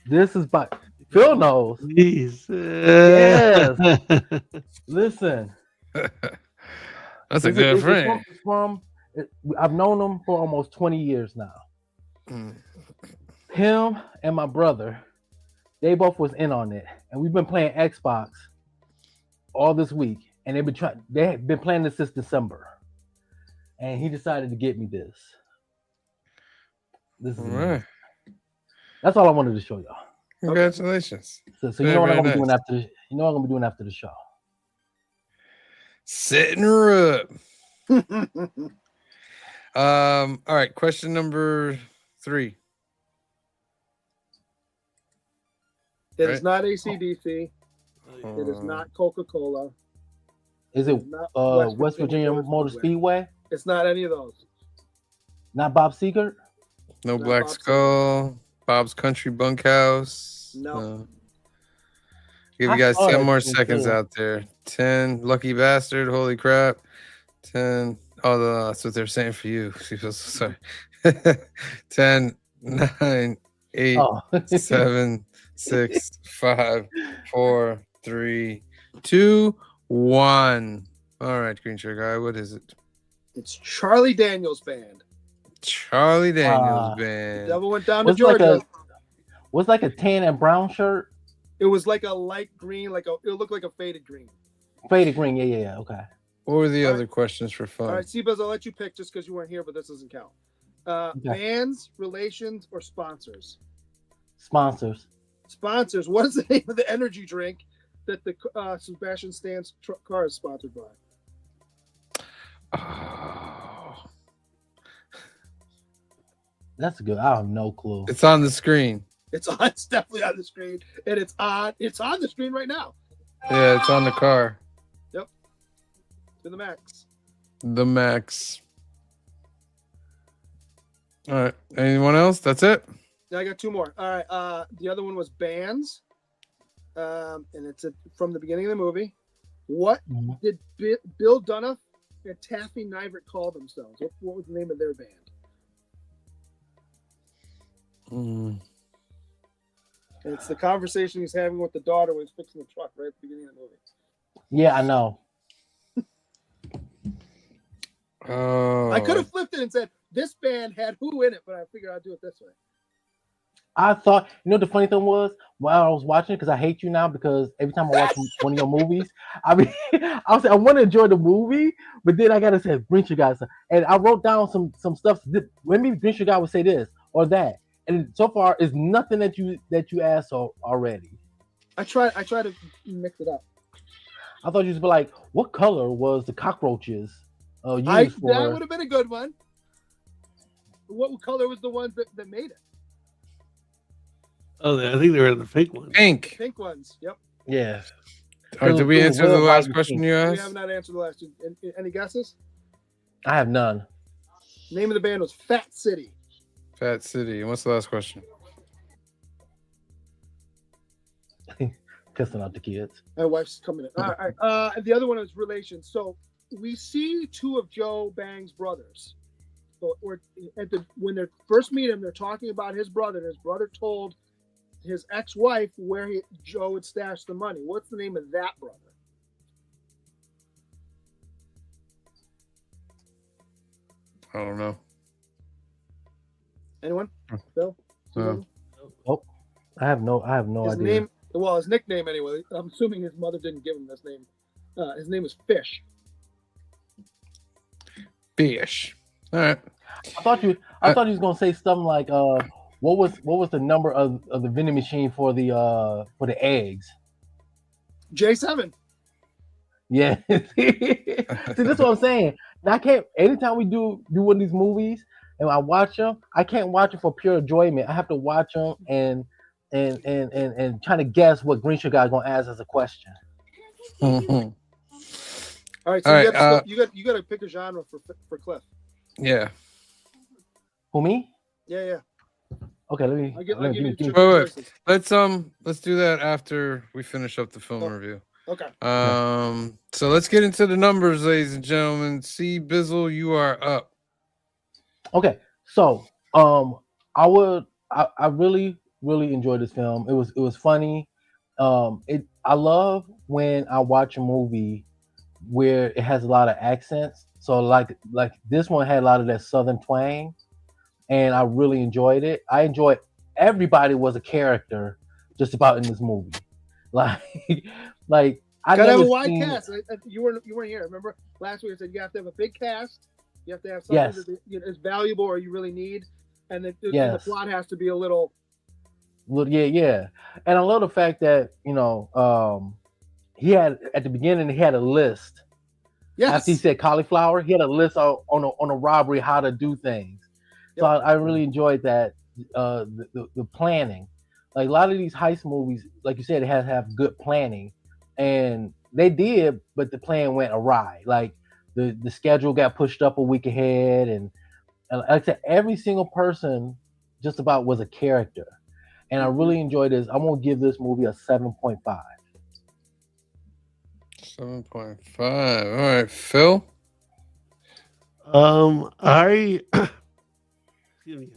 This is by Phil knows. Please. Yes. Listen. that's a good friend. I've known him for almost 20 years now. Mm. Him and my brother, they both was in on it, and we've been playing Xbox all this week, and they have been playing this since December, and he decided to get me this. This is All right. That's all I wanted to show y'all. Congratulations. So you Very, know what I'm very gonna be doing nice. after. You know what I'm gonna be doing after the show. Setting her up. All right. Question number 3. It is not ACDC. It is not Coca-Cola. Is it It's not West Virginia Motor Speedway? It's not any of those. Not Bob Seger? No Not Black Bob Skull. Bob's Country Bunkhouse. No. Give I you guys saw 10 that more thing, seconds too. out there. 10. Lucky bastard. Holy crap. 10. Oh, no, that's what they're saying for you. She feels so sorry. 10, 9, 8, Oh. 7, 6, 5, 4, 3, 2, 1. All right, Green Shirt Guy. What is it? It's Charlie Daniels Band. Charlie Daniels The Band. devil went down to Was like Georgia. a tan and brown shirt? It was like a light green, it looked like a faded green. Faded green, yeah. Okay. What were the All other questions for fun? All right, Seabuzz, I'll let you pick just because you weren't here, but this doesn't count. Bands, relations, or sponsors? Sponsors. Sponsors. What is the name of the energy drink that the Sebastian Stan's car is sponsored by? Oh, That's good. I have no clue. it's on the screen. It's definitely on the screen, and it's on the screen right now. Yeah, it's on the car. Yep, to the max. The max. All right. Anyone else? That's it? Now I got 2 more. All right. The other one was bands, and it's from the beginning of the movie. What did Bill Dunoff and Taffy Nivert call themselves? What was the name of their band? And it's the conversation he's having with the daughter when he's fixing the truck right at the beginning of the movie. Yeah, I know. Oh, I could have flipped it and said this band had who in it, but I figured I'd do it this way. I thought, the funny thing was, while I was watching, because I hate you now, because every time I watch one of your movies, I mean, I want to enjoy the movie, but then I gotta say, Grinch guy, and I wrote down some stuff. Maybe Grinch guy would say this or that, and so far is nothing that you asked already. I try to mix it up. I thought you'd be like, what color was the cockroaches used for? That would have been a good one. What color was the ones that made it? Oh, I think they were the fake ones. Pink. Pink ones. Yep. Yeah. All right, did we answer the last question you We asked? have not answered the last two. Any guesses? I have none. Name of the band was Fat City. Fat City. And what's the last question? Kissing out the kids. My wife's coming in. All right. And the other one is relations. So we see two of Joe Bang's brothers. So when they first meet him, they're talking about his brother. And his brother told his ex-wife where Joe would stash the money. What's the name of that brother? I don't know. Anyone? Bill? Oh, I have no His idea. name, well, his nickname anyway. I'm assuming his mother didn't give him this name. His name is Fish. Fish. All right. I thought you was gonna say something like what was the number of the vending machine for the eggs? J7. Yeah. See, this is what I'm saying. Now, I can't. Anytime we do one of these movies and I watch them, I can't watch it for pure enjoyment. I have to watch them and trying to guess what Green Sugar Guy is gonna ask as a question. Mm-hmm. All right, so you got to pick a genre for Cliff. Yeah. Who, me? Yeah. Okay, let me. I'll give you two Wait. choices. Let's do that after we finish up the film review. Okay. So let's get into the numbers, ladies and gentlemen. C Bizzle, you are up. Okay, so I really enjoyed this film. It was funny. I love when I watch a movie where it has a lot of accents. So like this one had a lot of that Southern twang, and I really enjoyed it. I enjoyed everybody was a character just about in this movie. Like I gotta have a never wide seen- cast. You weren't here. Remember last week I said you have to have a big cast. You have to have something that is valuable or you really need, and the plot has to be a little. Yeah. And I love the fact that he had at the beginning he had a list. Yes. After he said cauliflower, he had a list on a robbery how to do things. So I really enjoyed that the planning. Like a lot of these heist movies, like you said, it has to have good planning, and they did, but the plan went awry. Like the schedule got pushed up a week ahead, and like I said, every single person just about was a character, and I really enjoyed this. I'm gonna give this movie a 7.5. 7.5. All right, Phil.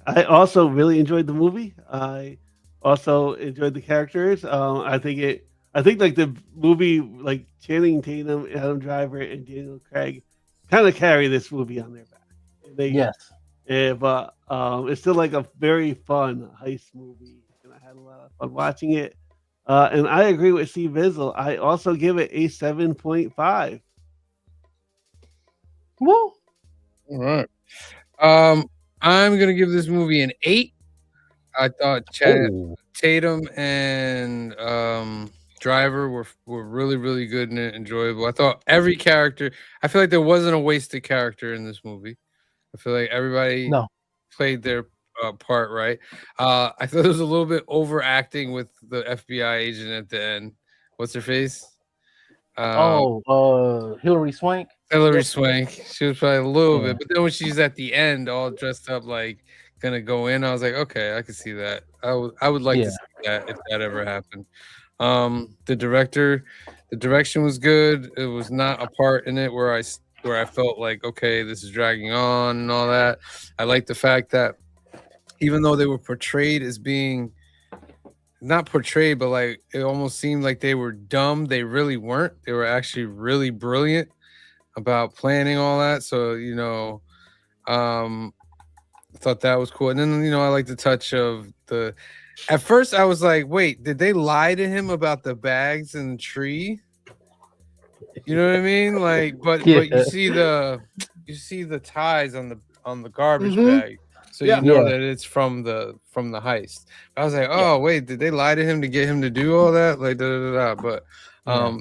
I also really enjoyed the movie. I also enjoyed the characters. I think like the movie, like Channing Tatum, Adam Driver, and Daniel Craig, kind of carry this movie on their back. But it's still like a very fun heist movie, and I had a lot of fun watching it. And I agree with Steve Bizzle. I also give it a 7.5. Woo! All right. I'm gonna give this movie an 8. I thought Tatum and Driver were really, really good and enjoyable. I thought every character. I feel like there wasn't a wasted character in this movie. I feel like everybody played their part right. I thought there was a little bit overacting with the FBI agent at the end. What's her face? Hillary Swank. Hillary Swank. She was probably a little bit, but then when she's at the end, all dressed up like gonna go in, I was like, okay, I can see that. I would like to see that if that ever happened. The direction was good. It was not a part in it where I felt like, okay, this is dragging on and all that. I like the fact that even though they were portrayed as being not portrayed, but like it almost seemed like they were dumb, they really weren't. They were actually really brilliant about planning all that. So, I thought that was cool. And then, I like the touch of at first I was like, wait, did they lie to him about the bags and the tree? You know what I mean? Like, but you see the ties on the garbage bag. So you know that it's from the heist. I was like, oh wait, did they lie to him to get him to do all that? Like but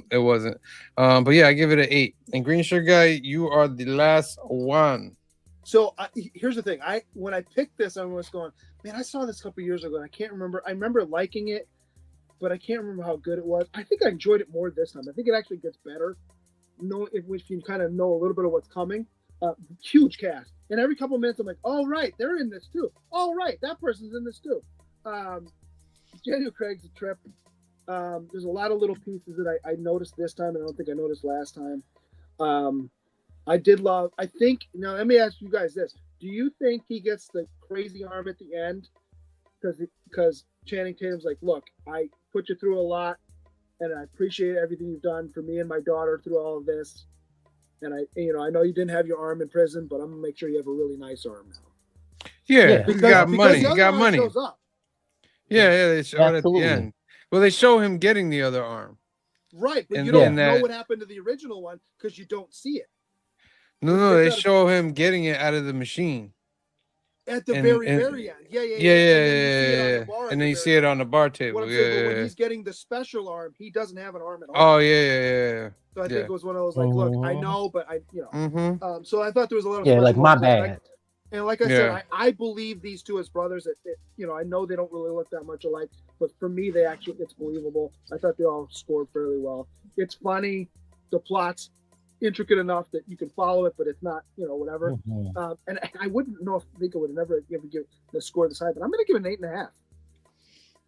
it wasn't. But yeah, I give it an 8. And Green Shirt Guy, you are the last one. So here's the thing. When I picked this, I was going, man, I saw this a couple years ago, and I can't remember. I remember liking it, but I can't remember how good it was. I think I enjoyed it more this time. I think it actually gets better. If you kind of know a little bit of what's coming. Huge cast. And every couple minutes, I'm like, oh, right, they're in this too. Oh, right, that person's in this too. Daniel Craig's a trip. There's a lot of little pieces that I noticed this time, and I don't think I noticed last time. I did love. I think now. Let me ask you guys this: do you think he gets the crazy arm at the end? Because Channing Tatum's like, look, I put you through a lot, and I appreciate everything you've done for me and my daughter through all of this. And I know you didn't have your arm in prison, but I'm gonna make sure you have a really nice arm now. Yeah, you got money. The You got other arm money. shows up. Yeah, they show it at the Absolutely. end. Well, they show him getting the other arm. Right, but And you don't then know that- what happened to the original one because you don't see it. No, they show him getting it out of the machine. At the And- very, and- very end. Yeah. Yeah. And then you see it on the bar table. What I'm saying, but when he's getting the special arm, he doesn't have an arm at all. Oh, yeah. So I think it was one of those like, look, I Mhm. know, but Mm-hmm. So I thought there was a lot of Yeah, special like my moments. bad. And like I Yeah. said, I believe these two as brothers. I know they don't really look that much alike, but for me, it's believable. I thought they all scored fairly well. It's funny. The plot's intricate enough that you can follow it, but it's not, whatever. Mhm. And I wouldn't think I would never give the score this high, but I'm going to give it an 8.5.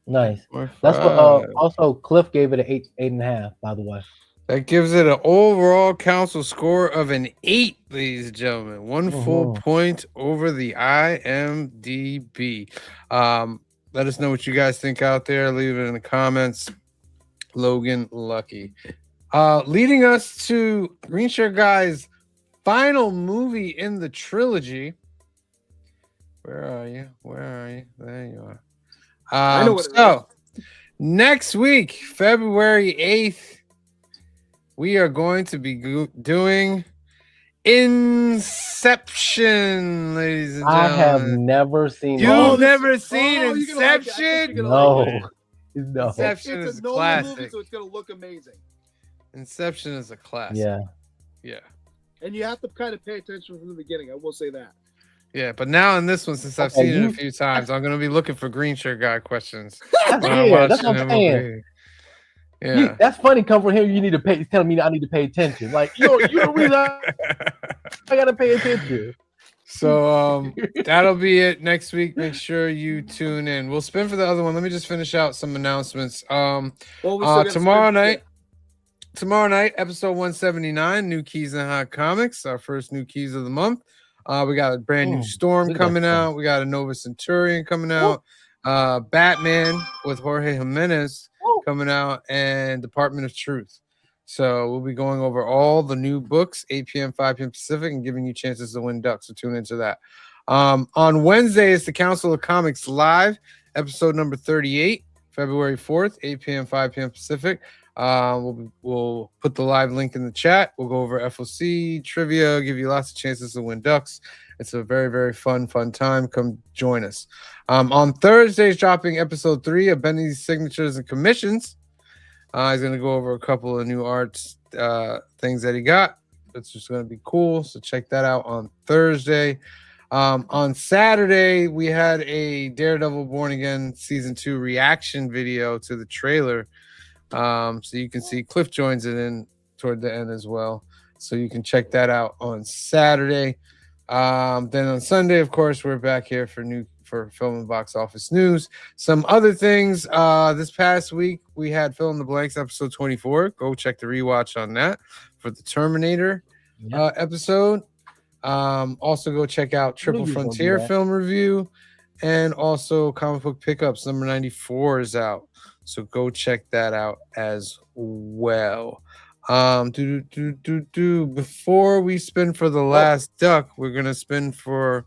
Nice. That's what. Also, Cliff gave it an 8.5. By the way. That gives it an overall council score of an 8, ladies and gentlemen. One full point over the IMDb. Let us know what you guys think out there. Leave it in the comments. Logan Lucky. Leading us to Green Shirt Guy's final movie in the trilogy. Where are you? There you are. I know what it is. Next week, February 8th, we are going to be doing Inception, ladies and gentlemen. I have never seen. You've never seen you're gonna like it. I think Inception? you're gonna like it. No. Inception It's is a a Nolan movie, classic. so it's going to look amazing. Inception is a classic. Yeah. And you have to kind of pay attention from the beginning. I will say that. Yeah, but now in this one, since I've Okay, seen it a few times, I'm gonna be looking for Green Shirt Guy questions. That's, when I'm yeah, that's watching what I'm the saying. movie. Yeah. That's funny. Come from him, you need to pay. Telling me I need to pay attention. Like you're the reason I gotta pay attention. So that'll be it next week. Make sure you tune in. We'll spin for the other one. Let me just finish out some announcements. Well, we still gotta Tomorrow spend- night, episode 179, New Keys and Hot Comics, our first new keys of the month. We got a brand new Storm look at that coming stuff. out. We got a Nova Centurion coming out. Batman with Jorge Jimenez coming out, and Department of Truth. So we'll be going over all the new books, 8 p.m., 5 p.m. Pacific, and giving you chances to win ducks. So tune into that. On Wednesday is the Council of Comics Live, episode number 38, February 4th, 8 p.m., 5 p.m. Pacific. We'll put the live link in the chat. We'll go over FOC trivia, give you lots of chances to win ducks. It's a very, very fun time. Come join us. On Thursday is dropping episode 3 of Benny's Signatures and Commissions. He's going to go over a couple of new arts things that he got. It's just going to be cool. So check that out on Thursday. On Saturday, we had a Daredevil Born Again Season 2 reaction video to the trailer. So you can see Cliff joins it in toward the end as well. So you can check that out on Saturday. Then on Sunday, of course, we're back here for Film and Box Office News. Some other things. This past week, we had Fill in the Blanks episode 24. Go check the rewatch on that for the Terminator episode. Also go check out Triple Frontier Film Review, and also Comic Book Pickups number 94 is out. So go check that out as well. Before we spin for the last duck, we're gonna spin for.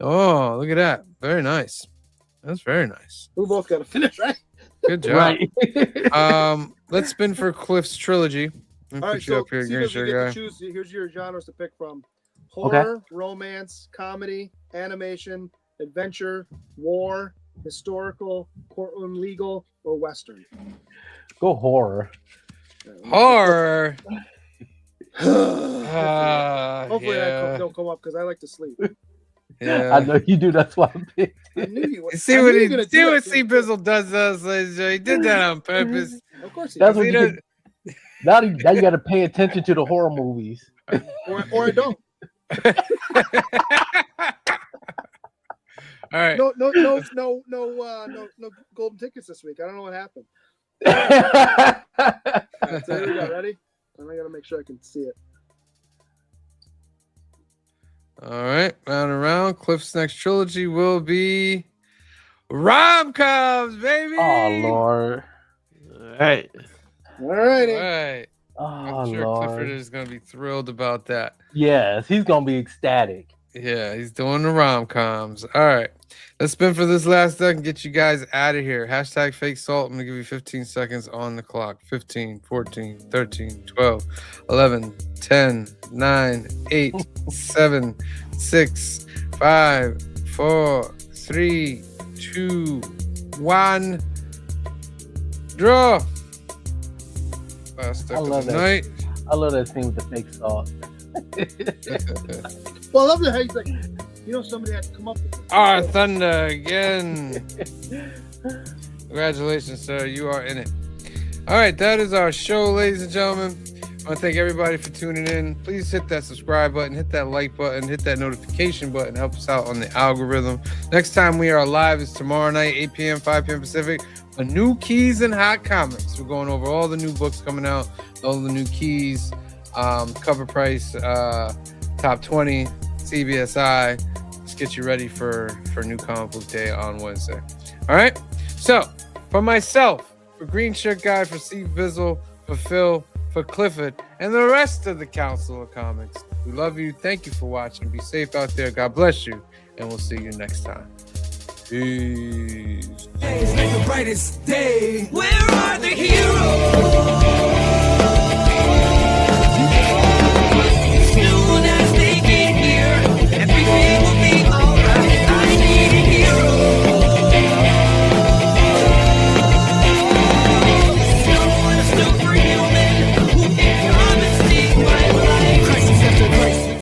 Oh, look at that! Very nice. That's very nice. We both got to finish, right? Good job. Right. Let's spin for Cliff's trilogy. All right, so see if you get to choose. Here's your genres to pick from: horror, romance, comedy, animation, adventure, war, historical, courtroom legal, or western. Go horror. Horror. Hopefully yeah. that don't come up because I like to sleep. Yeah. I know you do. That's why I picked. I knew you would. See what C Bizzle does to us, ladies and gentlemen. He did that on purpose. Of course he That's does. what you do. Now you got to pay attention to the horror movies. Or I don't. All right. No golden tickets this week. I don't know what happened. Alright, so here we go. Ready? And I gotta make sure I can see it. All right, round and round. Cliff's next trilogy will be rom-coms, baby. Oh Lord. All right. Alrighty. All right. Oh I'm sure Lord. Clifford is going to be thrilled about that. Yes, he's gonna be ecstatic. Yeah, he's doing the rom-coms. All right. Let's spin for this last duck and get you guys out of here. Hashtag fake salt. I'm going to give you 15 seconds on the clock. 15, 14, 13, 12, 11, 10, 9, 8, 7, 6, 5, 4, 3, 2, 1. Draw. Last duck I love of the that. night. I love that scene with the fake salt. Well, I love how he's like, somebody had to come up with it. Our Thunder again. Congratulations, sir. You are in it. All right, that is our show, ladies and gentlemen. I want to thank everybody for tuning in. Please hit that subscribe button, hit that like button, hit that notification button. Help us out on the algorithm. Next time we are live is tomorrow night, 8 p.m., 5 p.m. Pacific, for New Keys and Hot Comics. We're going over all the new books coming out, all the new keys, cover price, top 20, CBSI. Let's get you ready for New Comic Book Day on Wednesday. All right? So, for myself, for Green Shirt Guy, for Steve Bizzle, for Phil, for Clifford, and the rest of the Council of Comics, we love you. Thank you for watching. Be safe out there. God bless you. And we'll see you next time. Peace. Days like the brightest day. Where are the heroes?